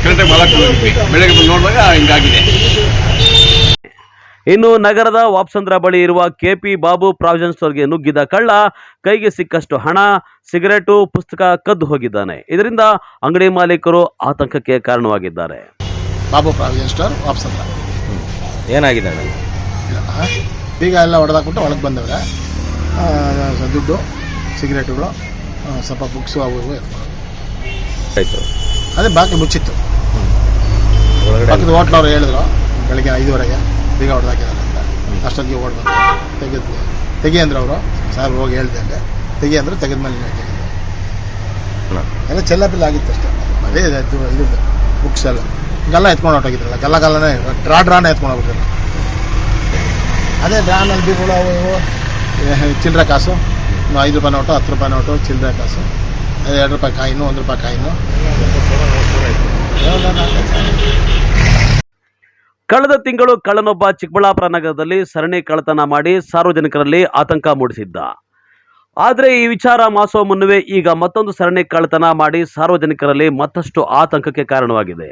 ಕರೆಕ್ಟಾಗಿ ಬಾಲ್ ಹಾಕಿ ಹೋಗಿದ್ವಿ. ಬೆಳಗ್ಗೆ ಬಂದು ನೋಡಿದಾಗ ಹಿಂಗಾಗಿದೆ. ಇನ್ನು ನಗರದ ವಾಪ್ಸಂದ್ರ ಬಳಿ ಇರುವ ಕೆಪಿ ಬಾಬು ಪ್ರಾವಿಷನ್ ಸ್ಟೋರ್ಗೆ ನುಗ್ಗಿದ ಕಳ್ಳ ಕೈಗೆ ಸಿಕ್ಕಷ್ಟು ಹಣ, ಸಿಗರೇಟು, ಪುಸ್ತಕ ಕದ್ದು ಹೋಗಿದ್ದಾನೆ. ಇದರಿಂದ ಅಂಗಡಿ ಮಾಲೀಕರು ಆತಂಕಕ್ಕೆ ಕಾರಣವಾಗಿದ್ದಾರೆ. ಬಾಬು ಪ್ರಾವಿಷನ್ ಸ್ಟೋರ್ ವಾಪ್ಸಂದ್ರ. ಏನಾಗಿದೆ? ಬೀಗ ಎಲ್ಲ ಹೊಡೆದಾಕ್ಬಿಟ್ಟು ಒಳಗೆ ಬಂದವ್ರೆ. ದುಡ್ಡು, ಸಿಗರೇಟುಗಳು, ಸ್ವಲ್ಪ ಬುಕ್ಸು ಅವು ಇವು ಆಯಿತು. ಅದೇ ಬಾಕಿ ಮುಚ್ಚಿತ್ತು. ಪಕ್ಕದ ಹೋಟ್ಲವ್ರು ಹೇಳಿದ್ರು ಬೆಳಗ್ಗೆ 5:30ಗೆ ಬೀಗ ಹೊಡೆದಾಕಿದ್ದಾರೆ ಅಂತ. ಅಷ್ಟೊತ್ತಿಗೆ ಓಡ್ಬಂದು ತೆಗಿ ಅಂದ್ರೆ ಅವರು, ಸಾರ್ ಹೋಗಿ ಹೇಳಿದೆ ಅಂದರೆ ತೆಗಿ ಅಂದರೆ ತೆಗೆದ ಮೇಲೆ ಎಲ್ಲ ಚೆಲ್ಲಾಪಿಲ್ಲ ಆಗಿತ್ತು ಅಷ್ಟೇ. ಅದೇ ಇದು ಬುಕ್ಸ್ ಎಲ್ಲ ಗಲ್ಲ ಎತ್ಕೊಂಡು ಹೊಟ್ಟೋಗಿದ್ರಲ್ಲ, ಗಲ್ಲನೇ ಡ್ರಾನೇ ಎತ್ಕೊಂಡು ಹೋಗ್ಬಿಟ್ಟಿಲ್ಲ. ಅದೇ ಡ್ರಾನಲ್ಲಿ ಬೀಗಳು ಅವು ಇವು, ಚಿಲ್ಲರೆ ಕಾಸು, 5 ರೂಪಾಯಿ ನೋಟು, 10 ರೂಪಾಯಿ ನೋಟು, ಚಿಲ್ಲರೆ ಕಾಸು, 2 ರೂಪಾಯಿ ಕಾಯಿನು, 1 ರೂಪಾಯಿ ಕಾಯಿನು. ಕಳೆದ ತಿಂಗಳು ಕಳ್ಳನೊಬ್ಬ ಚಿಕ್ಕಬಳ್ಳಾಪುರ ನಗರದಲ್ಲಿ ಸರಣಿ ಕಳ್ಳತನ ಮಾಡಿ ಸಾರ್ವಜನಿಕರಲ್ಲಿ ಆತಂಕ ಮೂಡಿಸಿದ್ದ. ಆದರೆ ಈ ವಿಚಾರ ಮಾಸುವ ಮುನ್ನವೇ ಈಗ ಮತ್ತೊಂದು ಸರಣಿ ಕಳ್ಳತನ ಮಾಡಿ ಸಾರ್ವಜನಿಕರಲ್ಲಿ ಮತ್ತಷ್ಟು ಆತಂಕಕ್ಕೆ ಕಾರಣವಾಗಿದೆ.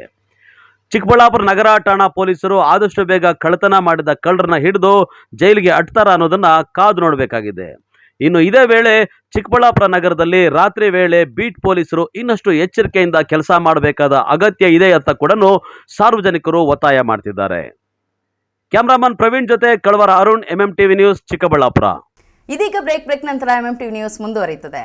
ಚಿಕ್ಕಬಳ್ಳಾಪುರ ನಗರ ಠಾಣಾ ಪೊಲೀಸರು ಆದಷ್ಟು ಬೇಗ ಕಳ್ಳತನ ಮಾಡಿದ ಕಳ್ಳರನ್ನ ಹಿಡಿದು ಜೈಲಿಗೆ ಅಟ್ತಾರ ಅನ್ನೋದನ್ನ ಕಾದು ನೋಡಬೇಕಾಗಿದೆ. ಇನ್ನು ಇದೇ ವೇಳೆ ಚಿಕ್ಕಬಳ್ಳಾಪುರ ನಗರದಲ್ಲಿ ರಾತ್ರಿ ವೇಳೆ ಬೀಟ್ ಪೊಲೀಸರು ಇನ್ನಷ್ಟು ಎಚ್ಚರಿಕೆಯಿಂದ ಕೆಲಸ ಮಾಡಬೇಕಾದ ಅಗತ್ಯ ಇದೆ ಅಂತ ಕೂಡ ಸಾರ್ವಜನಿಕರು ಒತ್ತಾಯ ಮಾಡ್ತಿದ್ದಾರೆ. ಕ್ಯಾಮರಾಮನ್ ಪ್ರವೀಣ್ ಜೊತೆ ಕಳವರ ಅರುಣ್, ಎಂಎಂಟಿವಿ ನ್ಯೂಸ್, ಚಿಕ್ಕಬಳ್ಳಾಪುರ. ಇದೀಗ ಬ್ರೇಕ್ ನಂತರ ಎಂಎಂಟಿವಿ ನ್ಯೂಸ್ ಮುಂದುವರಿಯುತ್ತದೆ.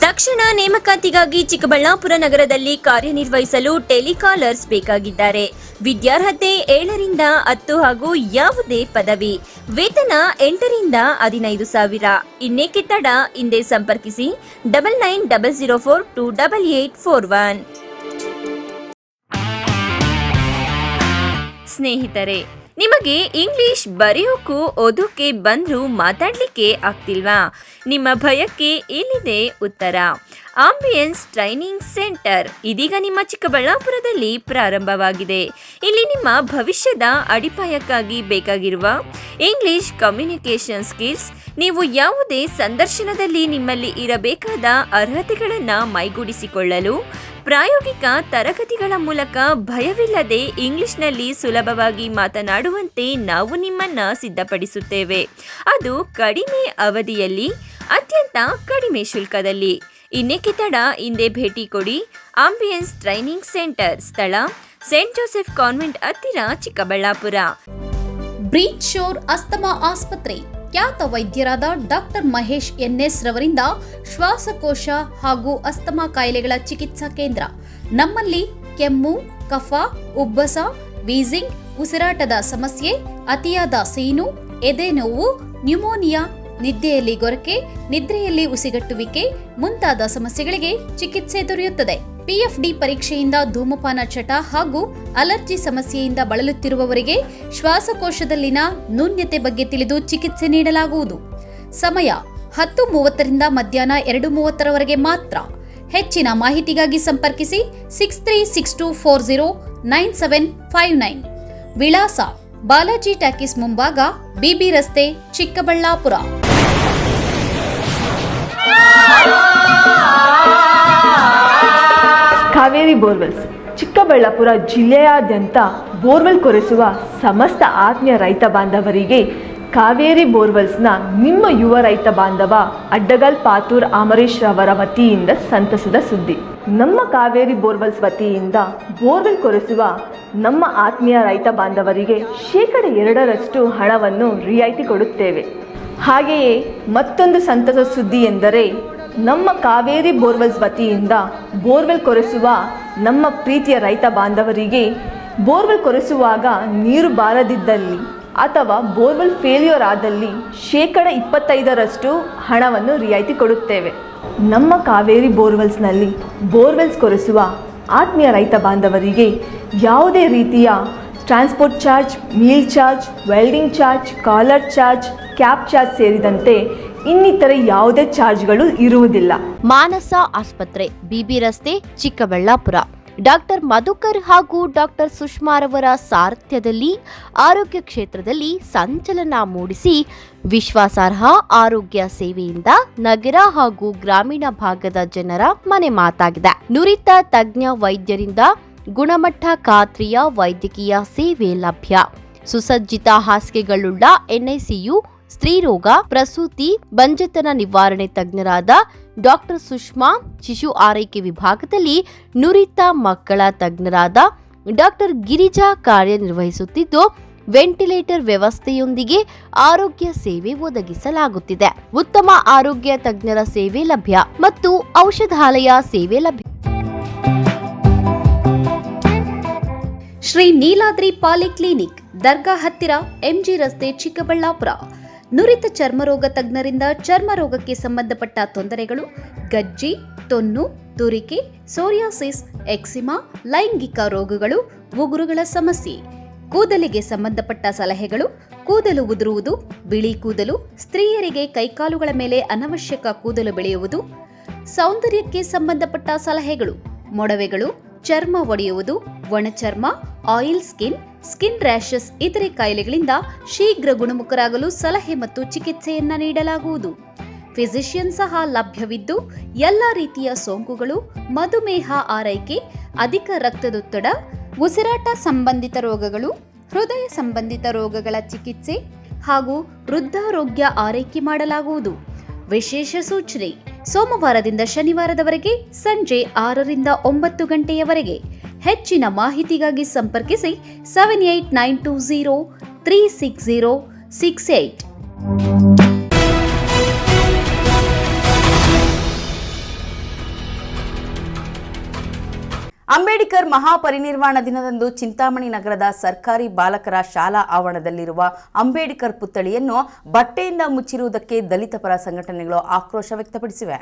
ತಕ್ಷಣ ನೇಮಕಾತಿಗಾಗಿ ಚಿಕ್ಕಬಳ್ಳಾಪುರ ನಗರದಲ್ಲಿ ಕಾರ್ಯನಿರ್ವಹಿಸಲು ಟೆಲಿಕಾಲರ್ಸ್ ಬೇಕಾಗಿದ್ದಾರೆ. ವಿದ್ಯಾರ್ಹತೆ 7ರಿಂದ 10 ಹಾಗೂ ಯಾವುದೇ ಪದವಿ. ವೇತನ 8ರಿಂದ 15,000. ಇನ್ನೇಕೆ ತಡ, ಹಿಂದೆ ಸಂಪರ್ಕಿಸಿ 9900428841. ಸ್ನೇಹಿತರೆ, ನಿಮಗೆ ಇಂಗ್ಲಿಷ್ ಬರೆಯೋಕ್ಕೂ ಓದೋಕೆ ಬಂದರೂ ಮಾತಾಡಲಿಕ್ಕೆ ಆಗ್ತಿಲ್ವಾ? ನಿಮ್ಮ ಭಯಕ್ಕೆ ಇಲ್ಲಿದೆ ಉತ್ತರ. ಆಂಬಿಯನ್ಸ್ ಟ್ರೈನಿಂಗ್ ಸೆಂಟರ್ ಇದೀಗ ನಿಮ್ಮ ಚಿಕ್ಕಬಳ್ಳಾಪುರದಲ್ಲಿ ಪ್ರಾರಂಭವಾಗಿದೆ. ಇಲ್ಲಿ ನಿಮ್ಮ ಭವಿಷ್ಯದ ಅಡಿಪಾಯಕ್ಕಾಗಿ ಬೇಕಾಗಿರುವ ಇಂಗ್ಲಿಷ್ ಕಮ್ಯುನಿಕೇಷನ್ ಸ್ಕಿಲ್ಸ್, ನೀವು ಯಾವುದೇ ಸಂದರ್ಶನದಲ್ಲಿ ನಿಮ್ಮಲ್ಲಿ ಇರಬೇಕಾದ ಅರ್ಹತೆಗಳನ್ನು ಮೈಗೂಡಿಸಿಕೊಳ್ಳಲು ಪ್ರಾಯೋಗಿಕ ತರಗತಿಗಳ ಮೂಲಕ ಭಯವಿಲ್ಲದೆ ಇಂಗ್ಲಿಷ್ನಲ್ಲಿ ಸುಲಭವಾಗಿ ಮಾತನಾಡುವಂತೆ ನಾವು ನಿಮ್ಮನ್ನ ಸಿದ್ಧಪಡಿಸುತ್ತೇವೆ. ಅದು ಕಡಿಮೆ ಅವಧಿಯಲ್ಲಿ, ಅತ್ಯಂತ ಕಡಿಮೆ ಶುಲ್ಕದಲ್ಲಿ. ಇನ್ನೇಕೆ ತಡ, ಹಿಂದೆ ಭೇಟಿ ಕೊಡಿ. ಆಂಬಿಯನ್ಸ್ ಟ್ರೈನಿಂಗ್ ಸೆಂಟರ್, ಸ್ಥಳ ಸೇಂಟ್ ಜೋಸೆಫ್ ಕಾನ್ವೆಂಟ್ ಹತ್ತಿರ, ಚಿಕ್ಕಬಳ್ಳಾಪುರ. ಬ್ರೀಚ್ ಶೋರ್ ಅಸ್ತಮಾ ಆಸ್ಪತ್ರೆ ಖ್ಯಾತ ವೈದ್ಯರಾದ ಡಾಕ್ಟರ್ ಮಹೇಶ್ ಎನ್ಎಸ್ ರವರಿಂದ ಶ್ವಾಸಕೋಶ ಹಾಗೂ ಅಸ್ತಮಾ ಕಾಯಿಲೆಗಳ ಚಿಕಿತ್ಸಾ ಕೇಂದ್ರ. ನಮ್ಮಲ್ಲಿ ಕೆಮ್ಮು, ಕಫ, ಉಬ್ಬಸ, ವೀಸಿಂಗ್, ಉಸಿರಾಟದ ಸಮಸ್ಯೆ, ಅತಿಯಾದ ಸೀನು, ಎದೆ ನೋವು, ನ್ಯೂಮೋನಿಯಾ, ನಿದ್ದೆಯಲ್ಲಿ ಗೊರಕೆ, ನಿದ್ರೆಯಲ್ಲಿ ಉಸಿಗಟ್ಟುವಿಕೆ ಮುಂತಾದ ಸಮಸ್ಯೆಗಳಿಗೆ ಚಿಕಿತ್ಸೆ ದೊರೆಯುತ್ತದೆ. PFD ಪರೀಕ್ಷೆಯಿಂದ ಧೂಮಪಾನ ಚಟ ಹಾಗೂ ಅಲರ್ಜಿ ಸಮಸ್ಯೆಯಿಂದ ಬಳಲುತ್ತಿರುವವರಿಗೆ ಶ್ವಾಸಕೋಶದಲ್ಲಿನ ನ್ಯೂನ್ಯತೆ ಬಗ್ಗೆ ತಿಳಿದು ಚಿಕಿತ್ಸೆ ನೀಡಲಾಗುವುದು. ಸಮಯ 10:30ರಿಂದ ಮಧ್ಯಾಹ್ನ 2:30ರವರೆಗೆ ಮಾತ್ರ. ಹೆಚ್ಚಿನ ಮಾಹಿತಿಗಾಗಿ ಸಂಪರ್ಕಿಸಿ 6362409759. ವಿಳಾಸ ಬಾಲಾಜಿ ಟಾಕೀಸ್ ಮುಂಭಾಗ, BB ರಸ್ತೆ, ಚಿಕ್ಕಬಳ್ಳಾಪುರ. ಕಾವೇರಿ ಬೋರ್ವೆಲ್ಸ್ ಚಿಕ್ಕಬಳ್ಳಾಪುರ ಜಿಲ್ಲೆಯಾದ್ಯಂತ ಬೋರ್ವೆಲ್ ಕೊರೆಸುವ ಸಮಸ್ತ ಆತ್ಮೀಯ ರೈತ ಬಾಂಧವರಿಗೆ ಕಾವೇರಿ ಬೋರ್ವೆಲ್ಸ್ನ ನಿಮ್ಮ ಯುವ ರೈತ ಬಾಂಧವ ಅಡ್ಡಗಲ್ ಪಾತೂರ್ ಅಮರೀಶ್ ರವರ ವತಿಯಿಂದ ಸಂತಸದ ಸುದ್ದಿ. ನಮ್ಮ ಕಾವೇರಿ ಬೋರ್ವೆಲ್ಸ್ ವತಿಯಿಂದ ಬೋರ್ವೆಲ್ ಕೊರೆಸುವ ನಮ್ಮ ಆತ್ಮೀಯ ರೈತ ಬಾಂಧವರಿಗೆ 2% ಹಣವನ್ನು ರಿಯಾಯಿತಿ ಕೊಡುತ್ತೇವೆ. ಹಾಗೆಯೇ ಮತ್ತೊಂದು ಸಂತಸ ಸುದ್ದಿ ಎಂದರೆ, ನಮ್ಮ ಕಾವೇರಿ ಬೋರ್ವೆಲ್ಸ್ ವತಿಯಿಂದ ಬೋರ್ವೆಲ್ ಕೊರೆಸುವ ನಮ್ಮ ಪ್ರೀತಿಯ ರೈತ ಬಾಂಧವರಿಗೆ ಬೋರ್ವೆಲ್ ಕೊರೆಸುವಾಗ ನೀರು ಬಾರದಿದ್ದಲ್ಲಿ ಅಥವಾ ಬೋರ್ವೆಲ್ ಫೇಲ್ಯೂರ್ ಆದಲ್ಲಿ 25% ಹಣವನ್ನು ರಿಯಾಯಿತಿ ಕೊಡುತ್ತೇವೆ. ನಮ್ಮ ಕಾವೇರಿ ಬೋರ್ವೆಲ್ಸ್ನಲ್ಲಿ ಬೋರ್ವೆಲ್ಸ್ ಕೊರೆಸುವ ಆತ್ಮೀಯ ರೈತ ಬಾಂಧವರಿಗೆ ಯಾವುದೇ ರೀತಿಯ transport charge, meal charge, welding charge, collar charge, cab charge ಸೇರಿದಂತೆ ಇನ್ನಿತರೆ ಯಾವುದೇ ಚಾರ್ಜ್ಗಳು ಇರುವುದಿಲ್ಲ. ಮಾನಸ ಆಸ್ಪತ್ರೆ, BB ರಸ್ತೆ, ಚಿಕ್ಕಬಳ್ಳಾಪುರ. ಡಾಕ್ಟರ್ ಮಧುಕರ್ ಹಾಗೂ ಡಾಕ್ಟರ್ ಸುಷ್ಮಾರವರ ಸಾರಥ್ಯದಲ್ಲಿ ಆರೋಗ್ಯ ಕ್ಷೇತ್ರದಲ್ಲಿ ಸಂಚಲನ ಮೂಡಿಸಿ ವಿಶ್ವಾಸಾರ್ಹ ಆರೋಗ್ಯ ಸೇವೆಯಿಂದ ನಗರ ಹಾಗೂ ಗ್ರಾಮೀಣ ಭಾಗದ ಜನರ ಮನೆ ಮಾತಾಗಿದೆ. ನುರಿತ ತಜ್ಞ ವೈದ್ಯರಿಂದ ಗುಣಮಟ್ಟ ಖಾತ್ರಿಯ ವೈದ್ಯಕೀಯ ಸೇವೆ ಲಭ್ಯ. ಸುಸಜ್ಜಿತ ಹಾಸಿಗೆಗಳುಳ್ಳ NICU, ಸ್ತ್ರೀರೋಗ, ಪ್ರಸೂತಿ, ಬಂಜೆತನ ನಿವಾರಣೆ ತಜ್ಞರಾದ ಡಾಕ್ಟರ್ ಸುಷ್ಮಾ, ಶಿಶು ಆರೈಕೆ ವಿಭಾಗದಲ್ಲಿ ನುರಿತ ಮಕ್ಕಳ ತಜ್ಞರಾದ ಡಾಕ್ಟರ್ ಗಿರಿಜಾ ಕಾರ್ಯನಿರ್ವಹಿಸುತ್ತಿದ್ದು, ವೆಂಟಿಲೇಟರ್ ವ್ಯವಸ್ಥೆಯೊಂದಿಗೆ ಆರೋಗ್ಯ ಸೇವೆ ಒದಗಿಸಲಾಗುತ್ತಿದೆ. ಉತ್ತಮ ಆರೋಗ್ಯ ತಜ್ಞರ ಸೇವೆ ಲಭ್ಯ ಮತ್ತು ಔಷಧಾಲಯ ಸೇವೆ ಲಭ್ಯ. ಶ್ರೀ ನೀಲಾದ್ರಿ ಪಾಲಿಕ್ಲಿನಿಕ್, ದರ್ಗಾ ಹತ್ತಿರ, MG ರಸ್ತೆ, ಚಿಕ್ಕಬಳ್ಳಾಪುರ. ನುರಿತ ಚರ್ಮರೋಗ ತಜ್ಞರಿಂದ ಚರ್ಮರೋಗಕ್ಕೆ ಸಂಬಂಧಪಟ್ಟ ತೊಂದರೆಗಳು, ಗಜ್ಜಿ, ತೊನ್ನು, ತುರಿಕೆ, ಸೋರಿಯಾಸಿಸ್, ಎಕ್ಸಿಮಾ, ಲೈಂಗಿಕ ರೋಗಗಳು, ಉಗುರುಗಳ ಸಮಸ್ಯೆ, ಕೂದಲಿಗೆ ಸಂಬಂಧಪಟ್ಟ ಸಲಹೆಗಳು, ಕೂದಲು ಉದುರುವುದು, ಬಿಳಿ ಕೂದಲು, ಸ್ತ್ರೀಯರಿಗೆ ಕೈಕಾಲುಗಳ ಮೇಲೆ ಅನವಶ್ಯಕ ಕೂದಲು ಬೆಳೆಯುವುದು, ಸೌಂದರ್ಯಕ್ಕೆ ಸಂಬಂಧಪಟ್ಟ ಸಲಹೆಗಳು, ಮೊಡವೆಗಳು, ಚರ್ಮ ಒಡೆಯುವುದು, ಒಣಚರ್ಮ, ಆಯಿಲ್ ಸ್ಕಿನ್, ಸ್ಕಿನ್ ರ್ಯಾಷಸ್ ಇತರೆ ಕಾಯಿಲೆಗಳಿಂದ ಶೀಘ್ರ ಗುಣಮುಖರಾಗಲು ಸಲಹೆ ಮತ್ತು ಚಿಕಿತ್ಸೆಯನ್ನ ನೀಡಲಾಗುವುದು. ಫಿಸಿಷಿಯನ್ ಸಹ ಲಭ್ಯವಿದ್ದು, ಎಲ್ಲ ರೀತಿಯ ಸೋಂಕುಗಳು, ಮಧುಮೇಹ ಆರೈಕೆ, ಅಧಿಕ ರಕ್ತದೊತ್ತಡ, ಉಸಿರಾಟ ಸಂಬಂಧಿತ ರೋಗಗಳು, ಹೃದಯ ಸಂಬಂಧಿತ ರೋಗಗಳ ಚಿಕಿತ್ಸೆ ಹಾಗೂ ವೃದ್ಧಾರೋಗ್ಯ ಆರೈಕೆ ಮಾಡಲಾಗುವುದು. ವಿಶೇಷ ಸೂಚನೆ: ಸೋಮವಾರದಿಂದ ಶನಿವಾರದವರೆಗೆ ಸಂಜೆ 6ರಿಂದ 9 ಗಂಟೆಯವರೆಗೆ. ಹೆಚ್ಚಿನ ಮಾಹಿತಿಗಾಗಿ ಸಂಪರ್ಕಿಸಿ 7892036068. ಅಂಬೇಡ್ಕರ್ ಮಹಾಪರಿನಿರ್ವಾಣ ದಿನದಂದು ಚಿಂತಾಮಣಿ ನಗರದ ಸರ್ಕಾರಿ ಬಾಲಕರ ಶಾಲಾ ಆವರಣದಲ್ಲಿರುವ ಅಂಬೇಡ್ಕರ್ ಪುತ್ಥಳಿಯನ್ನು ಬಟ್ಟೆಯಿಂದ ಮುಚ್ಚಿರುವುದಕ್ಕೆ ದಲಿತ ಪರ ಸಂಘಟನೆಗಳು ಆಕ್ರೋಶ ವ್ಯಕ್ತಪಡಿಸಿವೆ.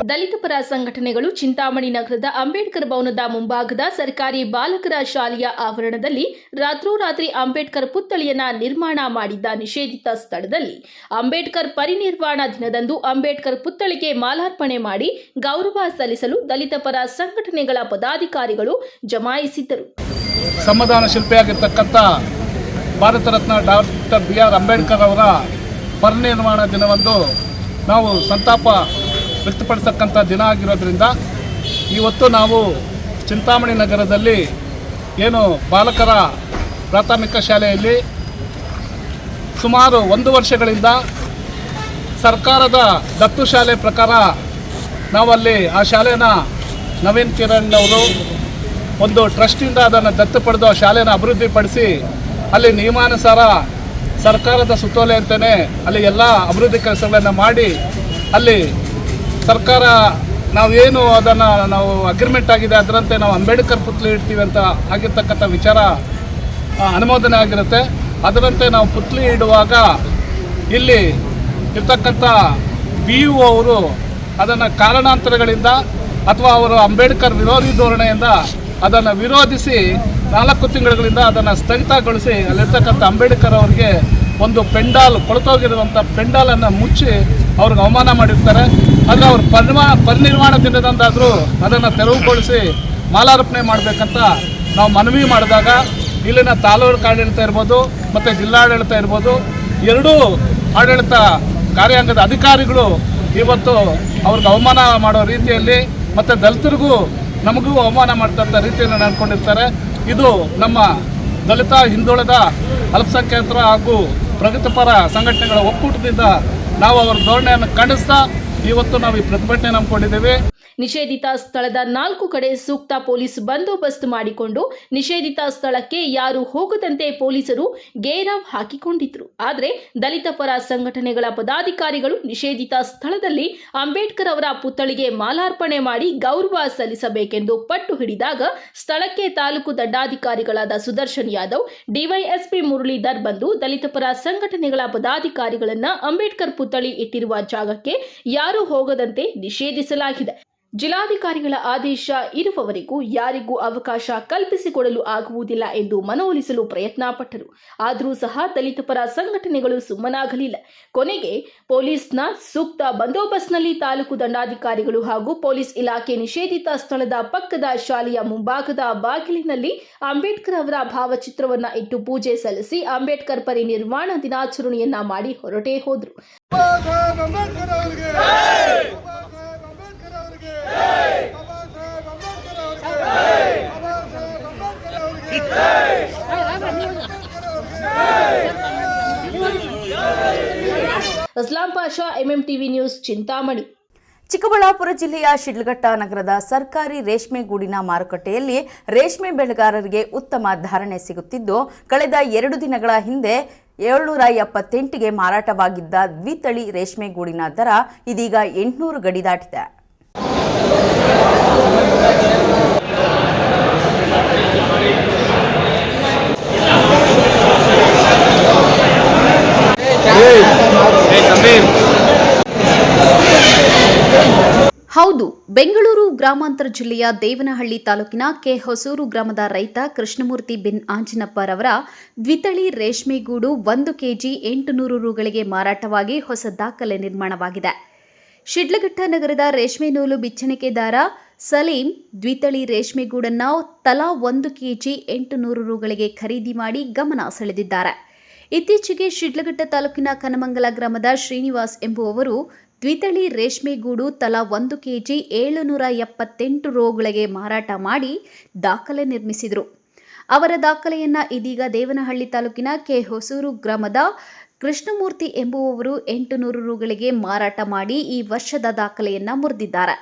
ದಲಿತ ಪರ ಸಂಘಟನೆಗಳು ಚಿಂತಾಮಣಿ ನಗರದ ಅಂಬೇಡ್ಕರ್ ಭವನದ ಮುಂಭಾಗದ ಸರ್ಕಾರಿ ಬಾಲಕರ ಶಾಲೆಯ ಆವರಣದಲ್ಲಿ ರಾತ್ರೋರಾತ್ರಿ ಅಂಬೇಡ್ಕರ್ ಪುತ್ಥಳಿಯನ್ನ ನಿರ್ಮಾಣ ಮಾಡಿದ್ದ ನಿಷೇಧಿತ ಸ್ಥಳದಲ್ಲಿ ಅಂಬೇಡ್ಕರ್ ಪರಿನಿರ್ವಾಣ ದಿನದಂದು ಅಂಬೇಡ್ಕರ್ ಪುತ್ಥಳಿಗೆ ಮಾಲಾರ್ಪಣೆ ಮಾಡಿ ಗೌರವ ಸಲ್ಲಿಸಲು ದಲಿತ ಪರ ಸಂಘಟನೆಗಳ ಪದಾಧಿಕಾರಿಗಳು ಜಮಾಯಿಸಿದ್ದರು. ಸಂವಿಧಾನ ಶಿಲ್ಪಿಯಾಗಿರ್ತಕ್ಕಂಥ ಭಾರತ ರತ್ನ ಡಾಕ್ಟರ್ BR ಅಂಬೇಡ್ಕರ್ ಅವರ ಪರಿನಿರ್ವಾಣ ದಿನವಂದು ನಾವು ಸಂತಾಪ ವ್ಯಕ್ತಪಡಿಸತಕ್ಕಂಥ ದಿನ ಆಗಿರೋದ್ರಿಂದ ಇವತ್ತು ನಾವು ಚಿಂತಾಮಣಿ ನಗರದಲ್ಲಿ ಏನು ಬಾಲಕರ ಪ್ರಾಥಮಿಕ ಶಾಲೆಯಲ್ಲಿ ಸುಮಾರು 1 ವರ್ಷಗಳಿಂದ ಸರ್ಕಾರದ ದತ್ತು ಶಾಲೆ ಪ್ರಕಾರ ನಾವಲ್ಲಿ ಆ ಶಾಲೆನ ನವೀನ್ ಕಿರಣ್ ಅವರು ಒಂದು ಟ್ರಸ್ಟಿಂದ ಅದನ್ನು ದತ್ತು ಪಡೆದು ಆ ಶಾಲೆನ ಅಭಿವೃದ್ಧಿಪಡಿಸಿ ಅಲ್ಲಿ ನಿಯಮಾನುಸಾರ ಸರ್ಕಾರದ ಸುತ್ತೋಲೆ ಅಂತಲೇ ಅಲ್ಲಿ ಎಲ್ಲ ಅಭಿವೃದ್ಧಿ ಕೆಲಸಗಳನ್ನು ಮಾಡಿ ಅಲ್ಲಿ ಸರ್ಕಾರ ನಾವೇನು ಅದನ್ನು ನಾವು ಅಗ್ರಿಮೆಂಟ್ ಆಗಿದೆ ಅದರಂತೆ ನಾವು ಅಂಬೇಡ್ಕರ್ ಪುತ್ಥಳಿ ಇಡ್ತೀವಿ ಅಂತ ಆಗಿರ್ತಕ್ಕಂಥ ವಿಚಾರ ಅನುಮೋದನೆ ಆಗಿರುತ್ತೆ. ಅದರಂತೆ ನಾವು ಪುತ್ಥಳಿ ಇಡುವಾಗ ಇಲ್ಲಿ ಇರ್ತಕ್ಕಂಥ BU ಅವರು ಅದನ್ನು ಕಾರಣಾಂತರಗಳಿಂದ ಅಥವಾ ಅವರು ಅಂಬೇಡ್ಕರ್ ವಿರೋಧಿ ಧೋರಣೆಯಿಂದ ಅದನ್ನು ವಿರೋಧಿಸಿ 4 ತಿಂಗಳುಗಳಿಂದ ಅದನ್ನು ಸ್ಥಗಿತಗೊಳಿಸಿ ಅಲ್ಲಿರ್ತಕ್ಕಂಥ ಅಂಬೇಡ್ಕರ್ ಅವರಿಗೆ ಒಂದು ಪೆಂಡಾಲ್ ಕೊಳತೋಗಿರುವಂಥ ಪೆಂಡಾಲನ್ನು ಮುಚ್ಚಿ ಅವ್ರಿಗೆ ಅವಮಾನ ಮಾಡಿರ್ತಾರೆ. ಆದರೆ ಅವ್ರ ಪರಿನಿರ್ವಾಣ ದಿನದಂದಾದರೂ ಅದನ್ನು ತೆರವುಗೊಳಿಸಿ ಮಾಲಾರ್ಪಣೆ ಮಾಡಬೇಕಂತ ನಾವು ಮನವಿ ಮಾಡಿದಾಗ ಇಲ್ಲಿನ ತಾಲೂಕು ಆಡಳಿತ ಇರ್ಬೋದು ಮತ್ತು ಜಿಲ್ಲಾಡಳಿತ ಇರ್ಬೋದು ಎರಡೂ ಆಡಳಿತ ಕಾರ್ಯಾಂಗದ ಅಧಿಕಾರಿಗಳು ಇವತ್ತು ಅವ್ರಿಗೆ ಅವಮಾನ ಮಾಡೋ ರೀತಿಯಲ್ಲಿ ಮತ್ತು ದಲಿತರಿಗೂ ನಮಗೂ ಅವಮಾನ ಮಾಡ್ತಕ್ಕಂಥ ರೀತಿಯನ್ನು ನಡ್ಕೊಂಡಿರ್ತಾರೆ. ಇದು ನಮ್ಮ ದಲಿತ ಹಿಂದುಳಿದ ಅಲ್ಪಸಂಖ್ಯಾತರ ಹಾಗೂ ಪ್ರಗತಿಪರ ಸಂಘಟನೆಗಳ ಒಕ್ಕೂಟದಿಂದ ನಾವು ಅವರ ಧೋರಣೆಯನ್ನು ಖಂಡಿಸ್ತಾ ಇವತ್ತು ನಾವು ಈ ಪ್ರತಿಭಟನೆ ನಂಬಿಕೊಂಡಿದ್ದೇವೆ. ನಿಷೇಧಿತ ಸ್ಥಳದ 4 ಕಡೆ ಸೂಕ್ತ ಪೊಲೀಸ್ ಬಂದೋಬಸ್ತ್ ಮಾಡಿಕೊಂಡು ನಿಷೇಧಿತ ಸ್ಥಳಕ್ಕೆ ಯಾರು ಹೋಗದಂತೆ ಪೊಲೀಸರು ಗೇರಾವ್ ಹಾಕಿಕೊಂಡಿದ್ರು. ಆದರೆ ದಲಿತ ಪರ ಸಂಘಟನೆಗಳ ಪದಾಧಿಕಾರಿಗಳು ನಿಷೇಧಿತ ಸ್ಥಳದಲ್ಲಿ ಅಂಬೇಡ್ಕರ್ ಅವರ ಪುತ್ಥಳಿಗೆ ಮಾಲಾರ್ಪಣೆ ಮಾಡಿ ಗೌರವ ಸಲ್ಲಿಸಬೇಕೆಂದು ಪಟ್ಟು ಹಿಡಿದಾಗ ಸ್ಥಳಕ್ಕೆ ತಾಲೂಕು ದಂಡಾಧಿಕಾರಿಗಳಾದ ಸುದರ್ಶನ್ ಯಾದವ್, DYSP ಮುರಳೀಧರ್ ಬಂದು ದಲಿತ ಪರ ಸಂಘಟನೆಗಳ ಪದಾಧಿಕಾರಿಗಳನ್ನ ಅಂಬೇಡ್ಕರ್ ಪುತ್ಥಳಿ ಇಟ್ಟಿರುವ ಜಾಗಕ್ಕೆ ಯಾರು ಹೋಗದಂತೆ ನಿಷೇಧಿಸಲಾಗಿದೆ. ಜಿಲ್ಲಾಧಿಕಾರಿಗಳ ಆದೇಶ ಇರುವವರೆಗೂ ಯಾರಿಗೂ ಅವಕಾಶ ಕಲ್ಪಿಸಿಕೊಡಲು ಆಗುವುದಿಲ್ಲ ಎಂದು ಮನವೊಲಿಸಲು ಪ್ರಯತ್ನ ಪಟ್ಟರು. ಆದರೂ ಸಹ ದಲಿತ ಪರ ಸಂಘಟನೆಗಳು ಸುಮ್ಮನಾಗಲಿಲ್ಲ. ಕೊನೆಗೆ ಪೊಲೀಸ್ನ ಸೂಕ್ತ ಬಂದೋಬಸ್ತ್ನಲ್ಲಿ ತಾಲೂಕು ದಂಡಾಧಿಕಾರಿಗಳು ಹಾಗೂ ಪೊಲೀಸ್ ಇಲಾಖೆ ನಿಷೇಧಿತ ಸ್ಥಳದ ಪಕ್ಕದ ಶಾಲೆಯ ಮುಂಭಾಗದ ಬಾಗಿಲಿನಲ್ಲಿ ಅಂಬೇಡ್ಕರ್ ಅವರ ಭಾವಚಿತ್ರವನ್ನ ಇಟ್ಟು ಪೂಜೆ ಸಲ್ಲಿಸಿ ಅಂಬೇಡ್ಕರ್ ಪರಿನಿರ್ವಾಣ ದಿನಾಚರಣೆಯನ್ನ ಮಾಡಿ ಹೊರಟೇ ಹೋದರು. Aslam Pasha, MMTV news, Chintamani. ಚಿಕ್ಕಬಳ್ಳಾಪುರ ಜಿಲ್ಲೆಯ ಶಿಡ್ಲಘಟ್ಟ ನಗರದ ಸರ್ಕಾರಿ ರೇಷ್ಮೆ ಗೂಡಿನ ಮಾರುಕಟ್ಟೆಯಲ್ಲಿ ರೇಷ್ಮೆ ಬೆಳೆಗಾರರಿಗೆ ಉತ್ತಮ ಧಾರಣೆ ಸಿಗುತ್ತಿದ್ದು, ಕಳೆದ 2 ದಿನಗಳ ಹಿಂದೆ 778ಗೆ ಮಾರಾಟವಾಗಿದ್ದ ದ್ವಿತಳಿ ರೇಷ್ಮೆ ಗೂಡಿನ ದರ ಇದೀಗ 800 ಗಡಿ ದಾಟಿದೆ. ಹೌದು, ಬೆಂಗಳೂರು ಗ್ರಾಮಾಂತರ ಜಿಲ್ಲೆಯ ದೇವನಹಳ್ಳಿ ತಾಲೂಕಿನ ಹೊಸೂರು ಗ್ರಾಮದ ರೈತ ಕೃಷ್ಣಮೂರ್ತಿ ಬಿನ್ ಆಂಜಿನಪ್ಪರವರ ದ್ವಿತಳಿ ರೇಷ್ಮೆಗೂಡು 1 ಕೆಜಿ 800 ರುಗಳಿಗೆ ಮಾರಾಟವಾಗಿ ಹೊಸ ದಾಖಲೆ ನಿರ್ಮಾಣವಾಗಿದೆ. ಶಿಡ್ಲಘಟ್ಟ ನಗರದ ರೇಷ್ಮೆ ನೂಲು ಬಿಚ್ಚಣಿಕೆದಾರ ಸಲೀಂ ದ್ವಿತಳಿ ರೇಷ್ಮೆಗೂಡನ್ನು ತಲಾ 1 ಕೆಜಿ 800 ರುಗಳಿಗೆ ಖರೀದಿ ಮಾಡಿ ಗಮನ ಸೆಳೆದಿದ್ದಾರೆ. ಇತ್ತೀಚೆಗೆ ಶಿಡ್ಲಘಟ್ಟ ತಾಲೂಕಿನ ಕನಮಂಗಲ ಗ್ರಾಮದ ಶ್ರೀನಿವಾಸ್ ಎಂಬುವವರು ದ್ವಿತಳಿ ರೇಷ್ಮೆಗೂಡು ತಲಾ 1 ಕೆಜಿ 778 ರುಗಳಿಗೆ ಮಾರಾಟ ಮಾಡಿ ದಾಖಲೆ ನಿರ್ಮಿಸಿದರು. ಅವರ ದಾಖಲೆಯನ್ನು ಇದೀಗ ದೇವನಹಳ್ಳಿ ತಾಲೂಕಿನ ಹೊಸೂರು ಗ್ರಾಮದ ಕೃಷ್ಣಮೂರ್ತಿ ಎಂಬುವವರು 800 ರುಗಳಿಗೆ ಮಾರಾಟ ಮಾಡಿ ಈ ವರ್ಷದ ದಾಖಲೆಯನ್ನು ಮುರಿದಿದ್ದಾರೆ.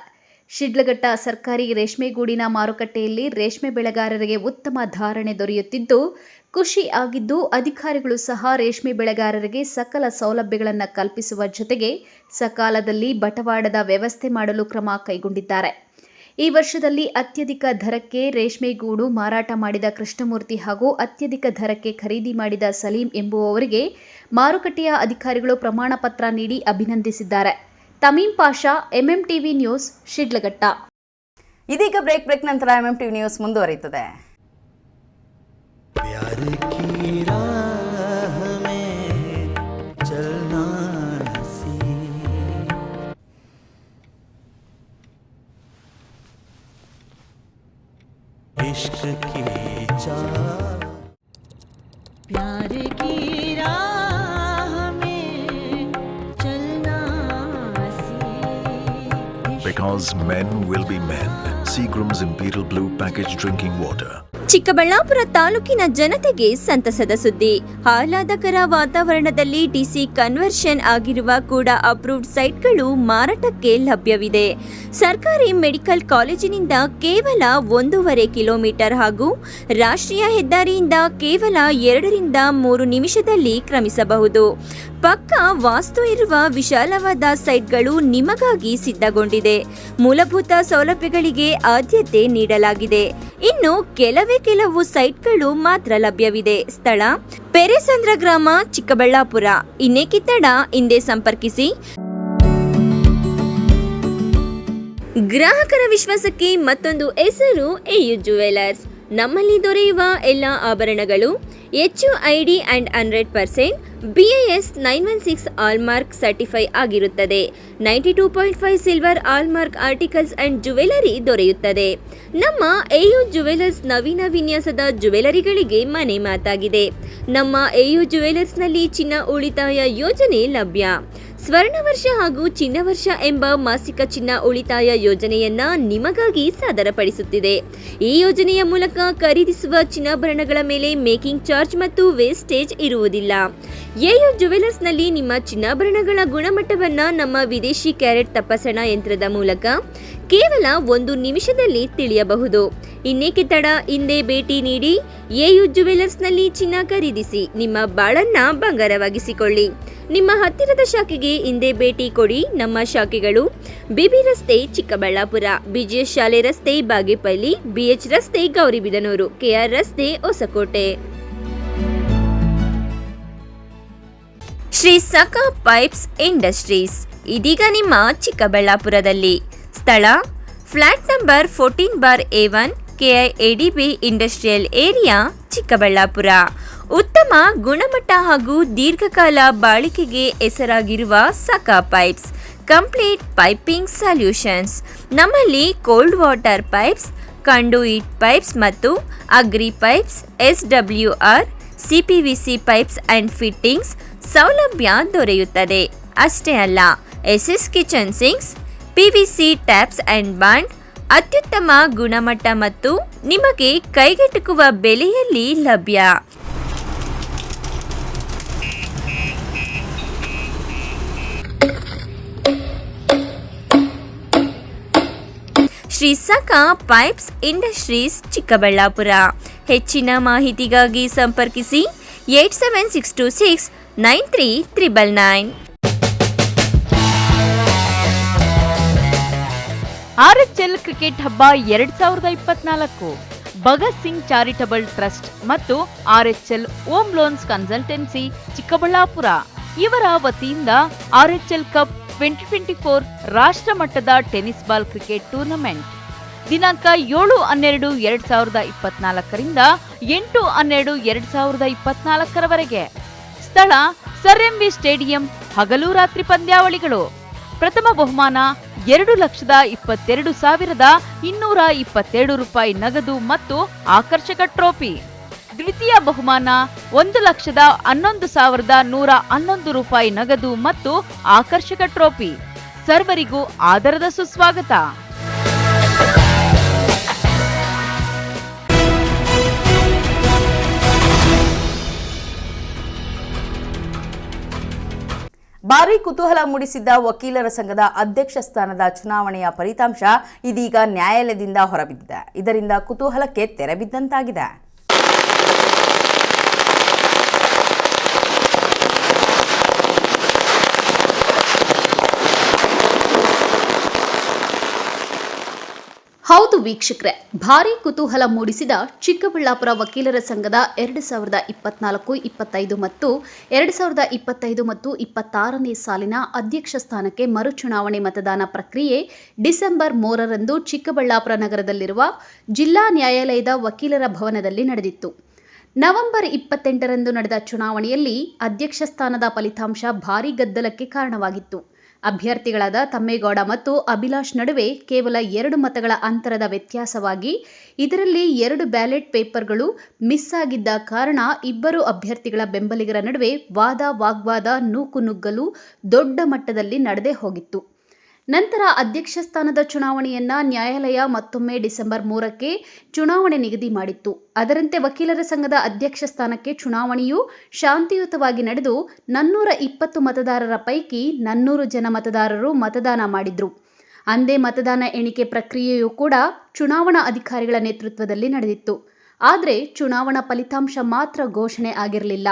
ಶಿಡ್ಲಘಟ್ಟ ಸರ್ಕಾರಿ ರೇಷ್ಮೆಗೂಡಿನ ಮಾರುಕಟ್ಟೆಯಲ್ಲಿ ರೇಷ್ಮೆ ಬೆಳೆಗಾರರಿಗೆ ಉತ್ತಮ ಧಾರಣೆ ದೊರೆಯುತ್ತಿದ್ದು ಖುಷಿ ಆಗಿದ್ದು ಅಧಿಕಾರಿಗಳು ಸಹ ರೇಷ್ಮೆ ಬೆಳೆಗಾರರಿಗೆ ಸಕಲ ಸೌಲಭ್ಯಗಳನ್ನು ಕಲ್ಪಿಸುವ ಜೊತೆಗೆ ಸಕಾಲದಲ್ಲಿ ಬಟವಾಡದ ವ್ಯವಸ್ಥೆ ಮಾಡಲು ಕ್ರಮ ಕೈಗೊಂಡಿದ್ದಾರೆ. ಈ ವರ್ಷದಲ್ಲಿ ಅತ್ಯಧಿಕ ದರಕ್ಕೆ ರೇಷ್ಮೆಗೂಡು ಮಾರಾಟ ಮಾಡಿದ ಕೃಷ್ಣಮೂರ್ತಿ ಹಾಗೂ ಅತ್ಯಧಿಕ ದರಕ್ಕೆ ಖರೀದಿ ಮಾಡಿದ ಸಲೀಂ ಎಂಬುವವರಿಗೆ ಮಾರುಕಟ್ಟೆಯ ಅಧಿಕಾರಿಗಳು ಪ್ರಮಾಣ ಪತ್ರ ನೀಡಿ ಅಭಿನಂದಿಸಿದ್ದಾರೆ. ತಮೀಂ ಪಾಷಾ, ಎಂಎಂಟಿವಿ ನ್ಯೂಸ್, ಶಿಡ್ಲಘಟ್ಟ. ಇದೀಗ ಬ್ರೇಕ್ ನಂತರ ಎಂಎಂಟಿವಿ ನ್ಯೂಸ್ ಮುಂದುವರಿಯುತ್ತದೆ. इश्क की चाह प्यार की राह में चलना Because men will be men. Seagram's Imperial Blue Packaged Drinking Water. Chikkaballapur ತಾಲೂಕಿನ ಜನತೆಗೆ ಸಂತಸದ ಸುದ್ದಿ. ಆಹ್ಲಾದಕರ ವಾತಾವರಣದಲ್ಲಿ ಡಿಸಿ ಕನ್ವರ್ಷನ್ ಆಗಿರುವ ಕೂಡ ಅಪ್ರೂವ್ಡ್ ಸೈಟ್ಗಳು ಮಾರಾಟಕ್ಕೆ ಲಭ್ಯವಿದೆ. ಸರ್ಕಾರಿ ಮೆಡಿಕಲ್ ಕಾಲೇಜಿನಿಂದ ಕೇವಲ 1.5 ಕಿಲೋಮೀಟರ್ ಹಾಗೂ ರಾಷ್ಟ್ರೀಯ ಹೆದ್ದಾರಿಯಿಂದ ಕೇವಲ 2-3 ನಿಮಿಷದಲ್ಲಿ ಕ್ರಮಿಸಬಹುದು. ಪಕ್ಕ ವಾಸ್ತು ಇರುವ ವಿಶಾಲವಾದ ಸೈಟ್ಗಳು ನಿಮಗಾಗಿ ಸಿದ್ಧಗೊಂಡಿದೆ. ಮೂಲಭೂತ ಸೌಲಭ್ಯಗಳಿಗೆ ಆದ್ಯತೆ ನೀಡಲಾಗಿದೆ. ಇನ್ನು ಕೆಲವು ಸೈಟ್ಗಳು ಮಾತ್ರ ಲಭ್ಯವಿದೆ. ಸ್ಥಳ ಪೆರೇಸಂದ್ರ ಗ್ರಾಮ, ಚಿಕ್ಕಬಳ್ಳಾಪುರ. ಇನ್ನೇಕೆ ತಡ, ಹಿಂದೆ ಸಂಪರ್ಕಿಸಿ. ಗ್ರಾಹಕರ ವಿಶ್ವಾಸಕ್ಕೆ ಮತ್ತೊಂದು ಹೆಸರು ಎಯು ಜುವೆಲರ್ಸ್. ನಮ್ಮಲ್ಲಿ ದೊರೆಯುವ ಎಲ್ಲ ಆಭರಣಗಳು HUID and 100% BIS 916 hallmark certify ಆಗಿರುತ್ತದೆ. 92.5 silver hallmark articles and jewellery ದೊರೆಯುತ್ತದೆ. ನಮ್ಮ ಎಯು ಜುವೆಲರ್ಸ್ ನವೀನ ವಿನ್ಯಾಸದ ಜುವೆಲರಿಗಳಿಗೆ ಮನೆ ಮಾತಾಗಿದೆ. ನಮ್ಮ ಎಯು ಜುವೆಲರ್ಸ್ನಲ್ಲಿ ಚಿನ್ನ ಉಳಿತಾಯ ಯೋಜನೆ ಲಭ್ಯ. ಸ್ವರ್ಣ ವರ್ಷ ಹಾಗೂ ಚಿನ್ನ ವರ್ಷ ಎಂಬ ಮಾಸಿಕ ಚಿನ್ನ ಉಳಿತಾಯ ಯೋಜನೆಯನ್ನ ನಿಮಗಾಗಿ ಸಾದರಪಡಿಸುತ್ತಿದೆ. ಈ ಯೋಜನೆಯ ಮೂಲಕ ಖರೀದಿಸುವ ಚಿನ್ನಾಭರಣಗಳ ಮೇಲೆ ಮೇಕಿಂಗ್ ಚಾರ್ಜ್ ಮತ್ತು ವೇಸ್ಟೇಜ್ ಇರುವುದಿಲ್ಲ. ಎಯು ಜುವೆಲರ್ಸ್ನಲ್ಲಿ ನಿಮ್ಮ ಚಿನ್ನಾಭರಣಗಳ ಗುಣಮಟ್ಟವನ್ನ ನಮ್ಮ ವಿದೇಶಿ ಕ್ಯಾರೆಟ್ ತಪಾಸಣಾ ಯಂತ್ರದ ಮೂಲಕ ಕೇವಲ 1 ನಿಮಿಷದಲ್ಲಿ ತಿಳಿಯಬಹುದು. ಇನ್ನೇಕೆ ತಡ, ಹಿಂದೆ ಭೇಟಿ ನೀಡಿ ಎಯು ಜುವೆಲರ್ಸ್ನಲ್ಲಿ ಚಿನ್ನ ಖರೀದಿಸಿ ನಿಮ್ಮ ಬಾಳನ್ನ ಬಂಗಾರವಾಗಿಸಿಕೊಳ್ಳಿ. ನಿಮ್ಮ ಹತ್ತಿರದ ಶಾಖೆಗೆ ಹಿಂದೆ ಭೇಟಿ ಕೊಡಿ. ನಮ್ಮ ಶಾಖೆಗಳು ಬಿಬಿ ರಸ್ತೆ, ಚಿಕ್ಕಬಳ್ಳಾಪುರ, BGS ಶಾಲೆ ರಸ್ತೆ, ಬಾಗೇಪಲ್ಲಿ, BH ರಸ್ತೆ, ಗೌರಿಬಿದನೂರು, KR ರಸ್ತೆ, ಹೊಸಕೋಟೆ. ಶ್ರೀ ಸಖಾ ಪೈಪ್ಸ್ ಇಂಡಸ್ಟ್ರೀಸ್ ಇದೀಗ ನಿಮ್ಮ ಚಿಕ್ಕಬಳ್ಳಾಪುರದಲ್ಲಿ. ಸ್ಥಳ flat number 14/A1, KIADB industrial area, Chikkaballapur. ಉತ್ತಮ ಗುಣಮಟ್ಟ ಹಾಗೂ ದೀರ್ಘಕಾಲ ಬಾಳಿಕೆಗೆ ಹೆಸರಾಗಿರುವ Sakha pipes complete piping solutions. ನಮ್ಮಲ್ಲಿ cold water pipes, conduit pipes ಮತ್ತು agri pipes, SWR, CPVC pipes and fittings ಸೌಲಭ್ಯ ದೊರೆಯುತ್ತದೆ. ಅಷ್ಟೇ ಅಲ್ಲ, SS kitchen sinks, PVC taps and bond ಅತ್ಯುತ್ತಮ ಗುಣಮಟ್ಟ ಮತ್ತು ನಿಮಗೆ ಕೈಗೆಟುಕುವ ಬೆಲೆಯಲ್ಲಿ ಲಭ್ಯ. Shri Sakha pipes industries, Chikkaballapur. ಹೆಚ್ಚಿನ ಮಾಹಿತಿಗಾಗಿ ಸಂಪರ್ಕಿಸಿ 8762693999. RHL ಕ್ರಿಕೆಟ್ ಹಬ್ಬ 2024 ಭಗತ್ ಸಿಂಗ್ ಚಾರಿಟಬಲ್ ಟ್ರಸ್ಟ್ ಮತ್ತು RHL home loans consultancy, Chikkaballapur ಇವರ ವತಿಯಿಂದ RHL ಕಪ್ 2024 ರಾಷ್ಟ್ರ ಮಟ್ಟದ ಟೆನ್ನಿಸ್ ಬಾಲ್ ಕ್ರಿಕೆಟ್ ಟೂರ್ನಮೆಂಟ್ ದಿನಾಂಕ 7-12-2024 ರಿಂದ 8-12-2024 ಸ್ಥಳ ಸರ್ MV ಸ್ಟೇಡಿಯಂ. ಹಗಲು ರಾತ್ರಿ ಪಂದ್ಯಾವಳಿಗಳು. ಪ್ರಥಮ ಬಹುಮಾನ 2,22,227 ರೂಪಾಯಿ ನಗದು ಮತ್ತು ಆಕರ್ಷಕ ಟ್ರೋಫಿ. ದ್ವಿತೀಯ ಬಹುಮಾನ 1,11,111 ರೂಪಾಯಿ ನಗದು ಮತ್ತು ಆಕರ್ಷಕ ಟ್ರೋಫಿ. ಸರ್ವರಿಗೂ ಆದರದ ಸುಸ್ವಾಗತ. ಭಾರೀ ಕುತೂಹಲ ಮೂಡಿಸಿದ್ದ ವಕೀಲರ ಸಂಘದ ಅಧ್ಯಕ್ಷ ಸ್ಥಾನದ ಚುನಾವಣೆಯ ಫಲಿತಾಂಶ ಇದೀಗ ನ್ಯಾಯಾಲಯದಿಂದ ಹೊರಬಿದ್ದಿದೆ. ಇದರಿಂದ ಕುತೂಹಲಕ್ಕೆ ತೆರೆ ಬಿದ್ದಂತಾಗಿದೆ. ಹೌದು ವೀಕ್ಷಕರೇ, ಭಾರೀ ಕುತೂಹಲ ಮೂಡಿಸಿದ ಚಿಕ್ಕಬಳ್ಳಾಪುರ ವಕೀಲರ ಸಂಘದ 2024-25 ಮತ್ತು 2025 ಮತ್ತು 26ನೇ ಸಾಲಿನ ಅಧ್ಯಕ್ಷ ಸ್ಥಾನಕ್ಕೆ ಮರುಚುನಾವಣೆ ಮತದಾನ ಪ್ರಕ್ರಿಯೆ ಡಿಸೆಂಬರ್ 3ರಂದು ಚಿಕ್ಕಬಳ್ಳಾಪುರ ನಗರದಲ್ಲಿರುವ ಜಿಲ್ಲಾ ನ್ಯಾಯಾಲಯದ ವಕೀಲರ ಭವನದಲ್ಲಿ ನಡೆದಿತ್ತು. ನವೆಂಬರ್ 28ರಂದು ನಡೆದ ಚುನಾವಣೆಯಲ್ಲಿ ಅಧ್ಯಕ್ಷ ಸ್ಥಾನದ ಫಲಿತಾಂಶ ಭಾರೀ ಗದ್ದಲಕ್ಕೆ ಕಾರಣವಾಗಿತ್ತು. ಅಭ್ಯರ್ಥಿಗಳಾದ ತಮ್ಮೇಗೌಡ ಮತ್ತು ಅಭಿಲಾಷ್ ನಡುವೆ ಕೇವಲ 2 ಮತಗಳ ಅಂತರದ ವ್ಯತ್ಯಾಸವಾಗಿ ಇದರಲ್ಲಿ 2 ಬ್ಯಾಲೆಟ್ ಪೇಪರ್ಗಳು ಮಿಸ್ ಆಗಿದ್ದ ಕಾರಣ ಇಬ್ಬರು ಅಭ್ಯರ್ಥಿಗಳ ಬೆಂಬಲಿಗರ ನಡುವೆ ವಾಗ್ವಾದ ನೂಕುನುಗ್ಗಲು ದೊಡ್ಡ ಮಟ್ಟದಲ್ಲಿ ನಡೆದೇ ಹೋಗಿತ್ತು. ನಂತರ ಅಧ್ಯಕ್ಷ ಸ್ಥಾನದ ಚುನಾವಣೆಯನ್ನ ನ್ಯಾಯಾಲಯ ಮತ್ತೊಮ್ಮೆ ಡಿಸೆಂಬರ್ 3ಕ್ಕೆ ಚುನಾವಣೆ ನಿಗದಿ ಮಾಡಿತ್ತು. ಅದರಂತೆ ವಕೀಲರ ಸಂಘದ ಅಧ್ಯಕ್ಷ ಸ್ಥಾನಕ್ಕೆ ಚುನಾವಣೆಯು ಶಾಂತಿಯುತವಾಗಿ ನಡೆದು 420 ಮತದಾರರ ಪೈಕಿ 400 ಜನ ಮತದಾರರು ಮತದಾನ ಮಾಡಿದ್ರು. ಅಂದೇ ಮತದಾನ ಎಣಿಕೆ ಪ್ರಕ್ರಿಯೆಯೂ ಕೂಡ ಚುನಾವಣಾ ಅಧಿಕಾರಿಗಳ ನೇತೃತ್ವದಲ್ಲಿ ನಡೆದಿತ್ತು. ಆದರೆ ಚುನಾವಣಾ ಫಲಿತಾಂಶ ಮಾತ್ರ ಘೋಷಣೆ ಆಗಿರಲಿಲ್ಲ.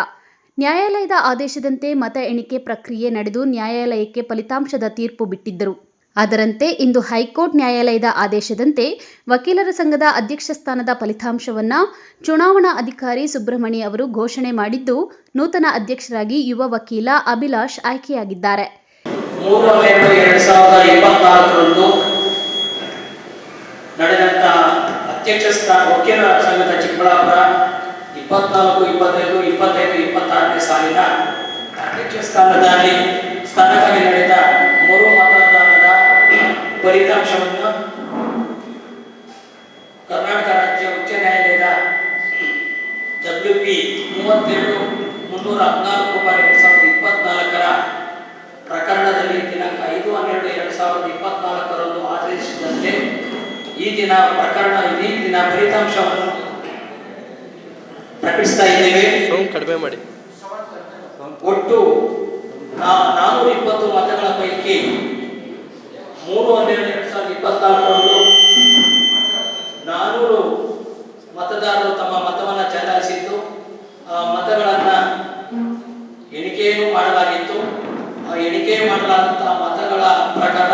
ನ್ಯಾಯಾಲಯದ ಆದೇಶದಂತೆ ಮತ ಎಣಿಕೆ ಪ್ರಕ್ರಿಯೆ ನಡೆದು ನ್ಯಾಯಾಲಯಕ್ಕೆ ಫಲಿತಾಂಶದ ತೀರ್ಪು ಬಿಟ್ಟಿದ್ದರು. ಅದರಂತೆ ಇಂದು ಹೈಕೋರ್ಟ್ ನ್ಯಾಯಾಲಯದ ಆದೇಶದಂತೆ ವಕೀಲರ ಸಂಘದ ಅಧ್ಯಕ್ಷ ಸ್ಥಾನದ ಫಲಿತಾಂಶವನ್ನು ಚುನಾವಣಾ ಅಧಿಕಾರಿ ಸುಬ್ರಹ್ಮಣಿ ಅವರು ಘೋಷಣೆ ಮಾಡಿದ್ದು, ನೂತನ ಅಧ್ಯಕ್ಷರಾಗಿ ಯುವ ವಕೀಲ ಅಭಿಲಾಷ್ ಆಯ್ಕೆಯಾಗಿದ್ದಾರೆ. 3/2/2024 ನಡೆದಂತ ಅಧ್ಯಕ್ಷ ಸ್ಥಾನ ವಕೀಲರ ಸಂಘದ ಚಿಕ್ಕಬಳ್ಳಾಪುರ 24-25-26ನೇ ಸಾಲಿನ ಅಧ್ಯಕ್ಷ ಸ್ಥಾನಕ್ಕಾಗಿ ನಡೆದ 3 ಮತದಾನದ ಫಲಿತಾಂಶವನ್ನು ಕರ್ನಾಟಕ ರಾಜ್ಯ ಉಚ್ಚ ನ್ಯಾಯಾಲಯದ WP 32-314/2024 ಪ್ರಕರಣದಲ್ಲಿ ದಿನಾಂಕ 5/12/2024 ಆದೇಶಿಸಿದಂತೆ ಈ ದಿನ ಫಲಿತಾಂಶವನ್ನು ಪ್ರಕಟಿಸ್ತಾ ಇದ್ದೇವೆ. ಕಡಿಮೆ ಮಾಡಿ. ಒಟ್ಟು 420 ಮತಗಳ ಪೈಕಿ 3/12/2024 400 ಮತದಾರರು ತಮ್ಮ ಮತವನ್ನು ಚಲಾಯಿಸಿದ್ದು, ಆ ಮತಗಳನ್ನು ಎಣಿಕೆಯನ್ನು ಮಾಡಲಾಗಿತ್ತು. ಆ ಎಣಿಕೆ ಮಾಡಲಾದಂತಹ ಮತಗಳ ಪ್ರಕಾರ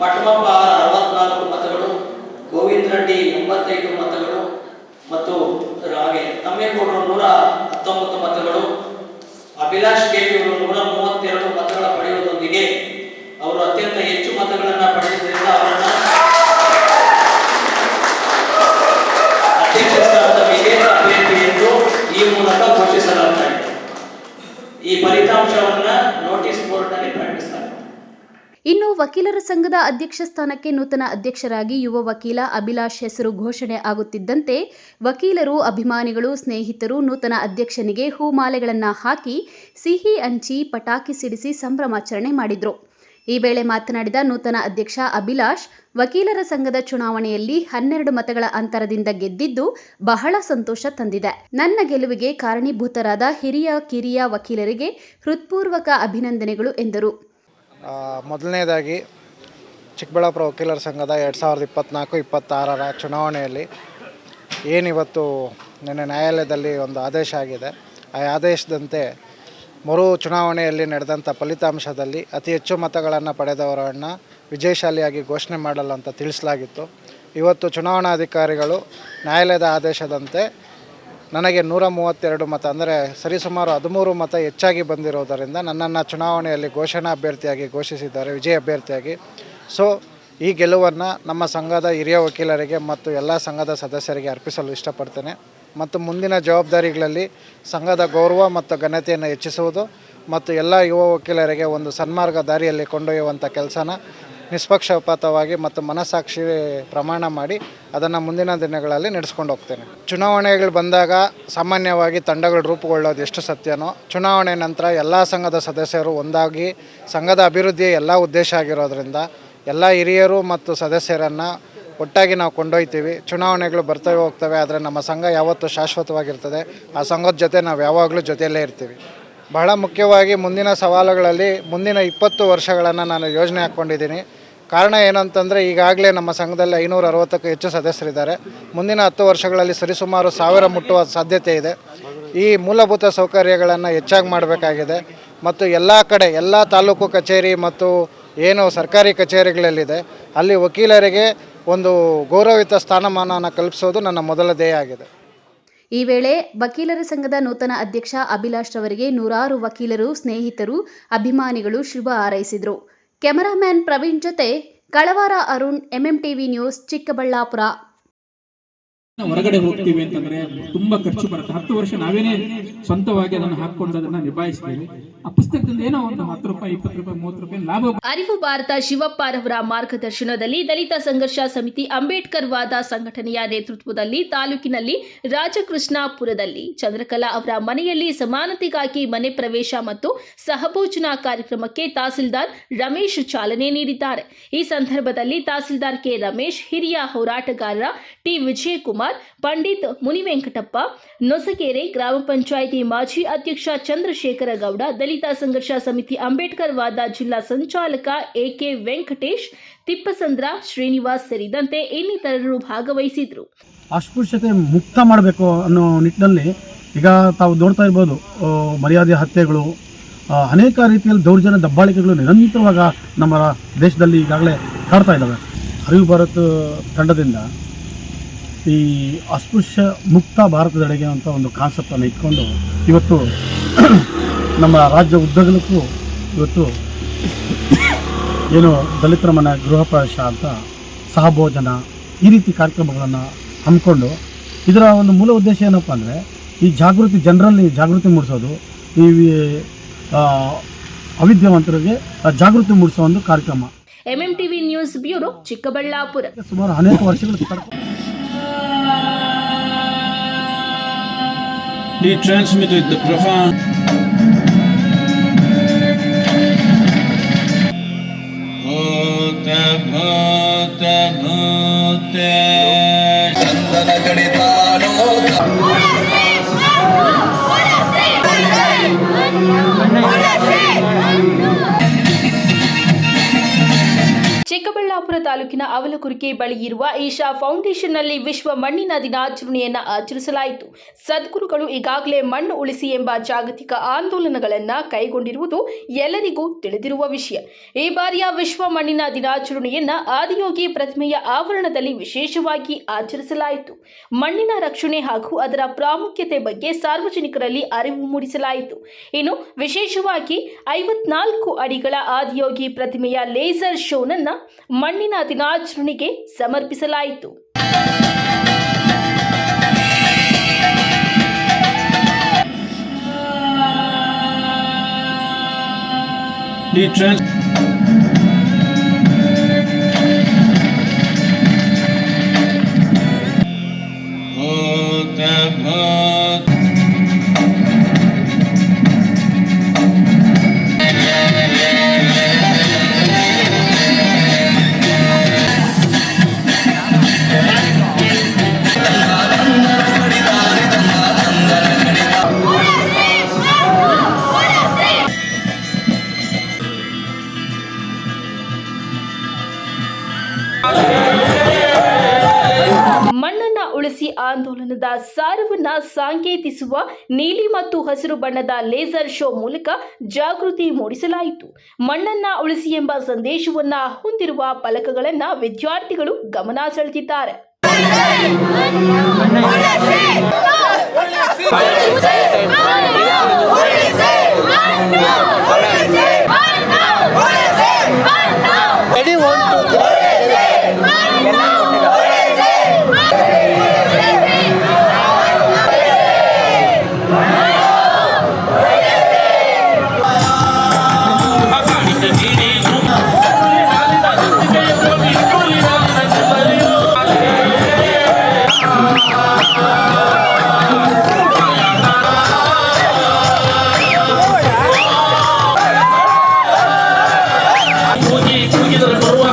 ಮಠಮಪ್ಪ 64 ಮತಗಳು, ಗೋವಿಂದ ರೆಡ್ಡಿ 85 ಮತಗಳು ಮತ್ತು ಹಾಗೆ ತಮ್ಮೇಗೌಡರು 119 ಮತಗಳು, ಅಭಿಲಾಷ್ ಕೇವಿಯವರು 132 ಮತಗಳ ಪಡೆಯುವುದರೊಂದಿಗೆ ಅವರು ಅತ್ಯಂತ ಹೆಚ್ಚು ಮತಗಳನ್ನು ಪಡೆದಿದ್ದರಿಂದ ಅವರನ್ನ ಅಧ್ಯಕ್ಷ ಸ್ಥಾನದ ವಿಜೇತ ಅಭ್ಯರ್ಥಿ ಎಂದು ಈ ಮೂಲಕ ಘೋಷಿಸಲಾಗುತ್ತದೆ. ಈ ಫಲಿತಾಂಶವನ್ನ ನೋಟಿಸ್ ಬೋರ್ಡ್ನಲ್ಲಿ ಪ್ರಕಟಿಸಲಾಗಿದೆ. ಇನ್ನು ವಕೀಲರ ಸಂಘದ ಅಧ್ಯಕ್ಷ ಸ್ಥಾನಕ್ಕೆ ನೂತನ ಅಧ್ಯಕ್ಷರಾಗಿ ಯುವ ವಕೀಲ ಅಭಿಲಾಷ್ ಹೆಸರು ಘೋಷಣೆ ಆಗುತ್ತಿದ್ದಂತೆ ವಕೀಲರು, ಅಭಿಮಾನಿಗಳು, ಸ್ನೇಹಿತರು ನೂತನ ಅಧ್ಯಕ್ಷನಿಗೆ ಹೂಮಾಲೆಗಳನ್ನು ಹಾಕಿ ಸಿಹಿ ಹಂಚಿ ಪಟಾಕಿ ಸಿಡಿಸಿ ಸಂಭ್ರಮಾಚರಣೆ ಮಾಡಿದ್ರು. ಈ ವೇಳೆ ಮಾತನಾಡಿದ ನೂತನ ಅಧ್ಯಕ್ಷ ಅಭಿಲಾಷ್, ವಕೀಲರ ಸಂಘದ ಚುನಾವಣೆಯಲ್ಲಿ 12 ಮತಗಳ ಅಂತರದಿಂದ ಗೆದ್ದಿದ್ದು ಬಹಳ ಸಂತೋಷ ತಂದಿದೆ. ನನ್ನ ಗೆಲುವಿಗೆ ಕಾರಣೀಭೂತರಾದ ಹಿರಿಯ ಕಿರಿಯ ವಕೀಲರಿಗೆ ಹೃತ್ಪೂರ್ವಕ ಅಭಿನಂದನೆಗಳು ಎಂದರು. ಮೊದಲನೇದಾಗಿ ಚಿಕ್ಕಬಳ್ಳಾಪುರ ವಕೀಲರ ಸಂಘದ 2024-26ರ ಚುನಾವಣೆಯಲ್ಲಿ ಏನಿವತ್ತು ನಿನ್ನೆ ನ್ಯಾಯಾಲಯದಲ್ಲಿ ಒಂದು ಆದೇಶ ಆಗಿದೆ, ಆ ಆದೇಶದಂತೆ ಮರು ಚುನಾವಣೆಯಲ್ಲಿ ನಡೆದಂಥ ಫಲಿತಾಂಶದಲ್ಲಿ ಅತಿ ಹೆಚ್ಚು ಮತಗಳನ್ನು ಪಡೆದವರನ್ನು ವಿಜಯಶಾಲಿಯಾಗಿ ಘೋಷಣೆ ಮಾಡಲು ಅಂತ ತಿಳಿಸಲಾಗಿತ್ತು. ಇವತ್ತು ಚುನಾವಣಾಧಿಕಾರಿಗಳು ನ್ಯಾಯಾಲಯದ ಆದೇಶದಂತೆ ನನಗೆ 132 ಮತ ಅಂದರೆ ಸರಿಸುಮಾರು 13 ಮತ ಹೆಚ್ಚಾಗಿ ಬಂದಿರೋದರಿಂದ ನನ್ನನ್ನು ಚುನಾವಣೆಯಲ್ಲಿ ಘೋಷಣಾ ಅಭ್ಯರ್ಥಿಯಾಗಿ ಘೋಷಿಸಿದ್ದಾರೆ, ವಿಜಯ ಅಭ್ಯರ್ಥಿಯಾಗಿ. ಸೊ ಈ ಗೆಲುವನ್ನು ನಮ್ಮ ಸಂಘದ ಹಿರಿಯ ವಕೀಲರಿಗೆ ಮತ್ತು ಎಲ್ಲ ಸಂಘದ ಸದಸ್ಯರಿಗೆ ಅರ್ಪಿಸಲು ಇಷ್ಟಪಡ್ತೇನೆ. ಮತ್ತು ಮುಂದಿನ ಜವಾಬ್ದಾರಿಗಳಲ್ಲಿ ಸಂಘದ ಗೌರವ ಮತ್ತು ಘನತೆಯನ್ನು ಹೆಚ್ಚಿಸುವುದು ಮತ್ತು ಎಲ್ಲ ಯುವ ವಕೀಲರಿಗೆ ಒಂದು ಸನ್ಮಾರ್ಗ ದಾರಿಯಲ್ಲಿ ಕೊಂಡೊಯ್ಯುವಂಥ ಕೆಲಸನ ನಿಷ್ಪಕ್ಷಪಾತವಾಗಿ ಮತ್ತು ಮನಸ್ಸಾಕ್ಷಿ ಪ್ರಮಾಣ ಮಾಡಿ ಅದನ್ನು ಮುಂದಿನ ದಿನಗಳಲ್ಲಿ ನಡೆಸ್ಕೊಂಡು ಹೋಗ್ತೇನೆ. ಚುನಾವಣೆಗಳು ಬಂದಾಗ ಸಾಮಾನ್ಯವಾಗಿ ತಂಡಗಳು ರೂಪುಗೊಳ್ಳೋದು ಎಷ್ಟು ಸತ್ಯನೋ, ಚುನಾವಣೆ ನಂತರ ಎಲ್ಲ ಸಂಘದ ಸದಸ್ಯರು ಒಂದಾಗಿ ಸಂಘದ ಅಭಿವೃದ್ಧಿಯ ಎಲ್ಲ ಉದ್ದೇಶ ಆಗಿರೋದ್ರಿಂದ ಎಲ್ಲ ಹಿರಿಯರು ಮತ್ತು ಸದಸ್ಯರನ್ನು ಒಟ್ಟಾಗಿ ನಾವು ಕೊಂಡೊಯ್ತೀವಿ. ಚುನಾವಣೆಗಳು ಬರ್ತವೆ ಹೋಗ್ತವೆ, ಆದರೆ ನಮ್ಮ ಸಂಘ ಯಾವತ್ತೂ ಶಾಶ್ವತವಾಗಿರ್ತದೆ. ಆ ಸಂಘದ ಜೊತೆ ನಾವು ಯಾವಾಗಲೂ ಜೊತೆಯಲ್ಲೇ ಇರ್ತೀವಿ. ಬಹಳ ಮುಖ್ಯವಾಗಿ ಮುಂದಿನ ಸವಾಲುಗಳಲ್ಲಿ ಮುಂದಿನ 20 ವರ್ಷಗಳನ್ನು ನಾನು ಯೋಜನೆ ಹಾಕ್ಕೊಂಡಿದ್ದೀನಿ. ಕಾರಣ ಏನಂತಂದರೆ ಈಗಾಗಲೇ ನಮ್ಮ ಸಂಘದಲ್ಲಿ 560ಕ್ಕೂ ಹೆಚ್ಚು ಸದಸ್ಯರಿದ್ದಾರೆ. ಮುಂದಿನ 10 ವರ್ಷಗಳಲ್ಲಿ ಸರಿಸುಮಾರು 1000 ಮುಟ್ಟುವ ಸಾಧ್ಯತೆ ಇದೆ. ಈ ಮೂಲಭೂತ ಸೌಕರ್ಯಗಳನ್ನು ಹೆಚ್ಚಾಗಿ ಮಾಡಬೇಕಾಗಿದೆ ಮತ್ತು ಎಲ್ಲ ಕಡೆ ಎಲ್ಲ ತಾಲೂಕು ಕಚೇರಿ ಮತ್ತು ಏನು ಸರ್ಕಾರಿ ಕಚೇರಿಗಳಲ್ಲಿದೆ ಅಲ್ಲಿ ವಕೀಲರಿಗೆ ಒಂದು ಗೌರವಯುತ ಸ್ಥಾನಮಾನವನ್ನು ಕಲ್ಪಿಸೋದು ನನ್ನ ಮೊದಲ ಧ್ಯೇಯ ಆಗಿದೆ. ಈ ವೇಳೆ ವಕೀಲರ ಸಂಘದ ನೂತನ ಅಧ್ಯಕ್ಷ ಅಭಿಲಾಷ್ ರವರಿಗೆ ನೂರಾರು ವಕೀಲರು, ಸ್ನೇಹಿತರು, ಅಭಿಮಾನಿಗಳು ಶುಭ ಹಾರೈಸಿದರು. ಕ್ಯಾಮರಾಮ್ಯಾನ್ ಪ್ರವೀಣ್ ಜೊತೆ ಕಳವಾರ ಅರುಣ್, MMTV ನ್ಯೂಸ್, ಚಿಕ್ಕಬಳ್ಳಾಪುರ. ಹೊರಗಡೆ ಹೋಗ್ತೀವಿ ಅಂತಂದ್ರೆ ತುಂಬಾ ಖರ್ಚು ಬರುತ್ತೆ. 10 ವರ್ಷ ನಾವೇನೇ ಸ್ವಂತವಾಗಿ ಅದನ್ನು ಹಾಕೊಂಡು ಅದನ್ನ ನಿಭಾಯಿಸ್ತೀವಿ. ಆ ಪುಸ್ತಕದಿಂದ ಏನೋ ಒಂದು 10 ರೂಪಾಯಿ, 20 ರೂಪಾಯಿ, 30 ರೂಪಾಯಿ ಲಾಭ. ಅರಿವು ಭಾರತ ಶಿವಪ್ಪರವರ ಮಾರ್ಗದರ್ಶನದಲ್ಲಿ ದಲಿತ ಸಂಘರ್ಷ ಸಮಿತಿ ಅಂಬೇಡ್ಕರ್ ವಾದ ಸಂಘಟನೆಯ ನೇತೃತ್ವದಲ್ಲಿ ತಾಲೂಕಿನಲ್ಲಿ ರಾಜಕೃಷ್ಣಾಪುರದಲ್ಲಿ ಚಂದ್ರಕಲಾ ಅವರ ಮನೆಯಲ್ಲಿ ಸಮಾನತೆಗಾಗಿ ಮನೆ ಪ್ರವೇಶ ಮತ್ತು ಸಹಭೋಜನ ಕಾರ್ಯಕ್ರಮಕ್ಕೆ ತಹಸೀಲ್ದಾರ್ ರಮೇಶ್ ಚಾಲನೆ ನೀಡಿದ್ದಾರೆ. ಈ ಸಂದರ್ಭದಲ್ಲಿ ತಹಸೀಲ್ದಾರ್ ಕೆ ರಮೇಶ್, ಹಿರಿಯ ಹೋರಾಟಗಾರ ಟಿ ವಿಜಯಕುಮಾರ್, ಪಂಡಿತ್ ಮುನಿವೆಂಕಟಪ್ಪ, ನೊಸಗೆರೆ ಗ್ರಾಮ ಪಂಚಾಯಿತಿ ಮಾಜಿ ಅಧ್ಯಕ್ಷ ಚಂದ್ರಶೇಖರ ಗೌಡ, ದಲಿತ ಸಂಘರ್ಷ ಸಮಿತಿ ಅಂಬೇಡ್ಕರ್ ವಾದ ಜಿಲ್ಲಾ ಸಂಚಾಲಕ AK ವೆಂಕಟೇಶ್, ತಿಪ್ಪಸಂದ್ರ ಶ್ರೀನಿವಾಸ್ ಸೇರಿದಂತೆ ಇನ್ನಿತರರು ಭಾಗವಹಿಸಿದ್ರು. ಅಸ್ಪೃಶ್ಯತೆ ಮುಕ್ತ ಮಾಡಬೇಕು ಅನ್ನೋ ನಿಟ್ಟಿನಲ್ಲಿ ಈಗ ತಾವು ನೋಡ್ತಾ ಇರ್ಬೋದು, ಮರ್ಯಾದೆ ಹತ್ಯೆಗಳು, ಅನೇಕ ರೀತಿಯಲ್ಲಿ ದೌರ್ಜನ್ಯ ದಬ್ಬಾಳಿಕೆಗಳು ನಿರಂತರವಾಗಿ ನಮ್ಮ ದೇಶದಲ್ಲಿ ಈಗಾಗಲೇ ಕಾಡ್ತಾ ಇದ್ದಾವೆ. ಅರಿವು ಭಾರತ್ ತಂಡದಿಂದ ಈ ಅಸ್ಪೃಶ್ಯ ಮುಕ್ತ ಭಾರತದೆಡೆಗೆ ಅಂತ ಒಂದು ಕಾನ್ಸೆಪ್ಟನ್ನು ಇಟ್ಕೊಂಡು ಇವತ್ತು ನಮ್ಮ ರಾಜ್ಯ ಉದ್ದಗಲಕ್ಕೂ ಇವತ್ತು ಏನು ದಲಿತರ ಮನೆ ಗೃಹ ಪ್ರವೇಶ ಅಂತ ಸಹಭೋಜನ ಈ ರೀತಿ ಕಾರ್ಯಕ್ರಮಗಳನ್ನು ಹಮ್ಮಿಕೊಂಡು ಇದರ ಒಂದು ಮೂಲ ಉದ್ದೇಶ ಏನಪ್ಪ ಅಂದರೆ ಈ ಜಾಗೃತಿ, ಜನರಲ್ಲಿ ಜಾಗೃತಿ ಮೂಡಿಸೋದು, ಈ ಅವಿದ್ಯಾವಂತರಿಗೆ ಜಾಗೃತಿ ಮೂಡಿಸೋ ಒಂದು ಕಾರ್ಯಕ್ರಮ. MMTV news bureau, Chikkaballapur. ಸುಮಾರು ಅನೇಕ ವರ್ಷಗಳು He transmitted the profound Bhota Bhota Bhota Chandana Gaditano Chikkaballapur ತಾಲೂಕಿನ ಅವಲಕುರ್ಕೆ ಬಳಿ ಇರುವ ಈಶಾ ಫೌಂಡೇಶನ್ನಲ್ಲಿ ವಿಶ್ವ ಮಣ್ಣಿನ ದಿನಾಚರಣೆಯನ್ನು ಆಚರಿಸಲಾಯಿತು. ಸದ್ಗುರುಗಳು ಈಗಾಗಲೇ ಮಣ್ಣು ಉಳಿಸಿ ಎಂಬ ಜಾಗತಿಕ ಆಂದೋಲನಗಳನ್ನು ಕೈಗೊಂಡಿರುವುದು ಎಲ್ಲರಿಗೂ ತಿಳಿದಿರುವ ವಿಷಯ. ಈ ಬಾರಿಯ ವಿಶ್ವ ಮಣ್ಣಿನ ದಿನಾಚರಣೆಯನ್ನು ಆದಿಯೋಗಿ ಪ್ರತಿಮೆಯ ಆವರಣದಲ್ಲಿ ವಿಶೇಷವಾಗಿ ಆಚರಿಸಲಾಯಿತು. ಮಣ್ಣಿನ ರಕ್ಷಣೆ ಹಾಗೂ ಅದರ ಪ್ರಾಮುಖ್ಯತೆ ಬಗ್ಗೆ ಸಾರ್ವಜನಿಕರಲ್ಲಿ ಅರಿವು ಮೂಡಿಸಲಾಯಿತು. ಇನ್ನು ವಿಶೇಷವಾಗಿ 54 ಅಡಿಗಳ ಆದಿಯೋಗಿ ಪ್ರತಿಮೆಯ ಲೇಸರ್ ಶೋನನ್ನು ಮಣ್ಣಿನ ದಿನಾಚರಣೆಗೆ ಸಮರ್ಪಿಸಲಾಯಿತು. ಮಣ್ಣನ್ನ ಉಳಿಸಿ ಆಂದೋಲನದ ಸಾರವನ್ನ ಸಾಂಕೇತಿಸುವ ನೀಲಿ ಮತ್ತು ಹಸಿರು ಬಣ್ಣದ ಲೇಸರ್ ಶೋ ಮೂಲಕ ಜಾಗೃತಿ ಮೂಡಿಸಲಾಯಿತು. ಮಣ್ಣನ್ನ ಉಳಿಸಿ ಎಂಬ ಸಂದೇಶವನ್ನ ಹೊಂದಿರುವ ಫಲಕಗಳನ್ನ ವಿದ್ಯಾರ್ಥಿಗಳು ಗಮನ ಸೆಳೆದಿದ್ದಾರೆ. ಕೂಗಿದರೆ ಬರುವ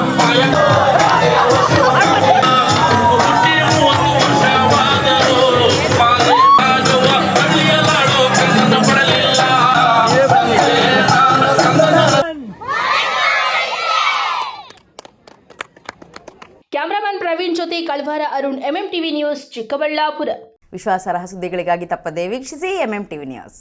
ಕ್ಯಾಮರಾಮನ್ ಪ್ರವೀಣ್ ಜೊತೆ ಕಳ್ವಾರ ಅರುಣ್ MMTV ನ್ಯೂಸ್ ಚಿಕ್ಕಬಳ್ಳಾಪುರ. ವಿಶ್ವಾಸಾರ್ಹ ಸುದ್ದಿಗಳಿಗಾಗಿ ತಪ್ಪದೇ ವೀಕ್ಷಿಸಿ MMTV ನ್ಯೂಸ್.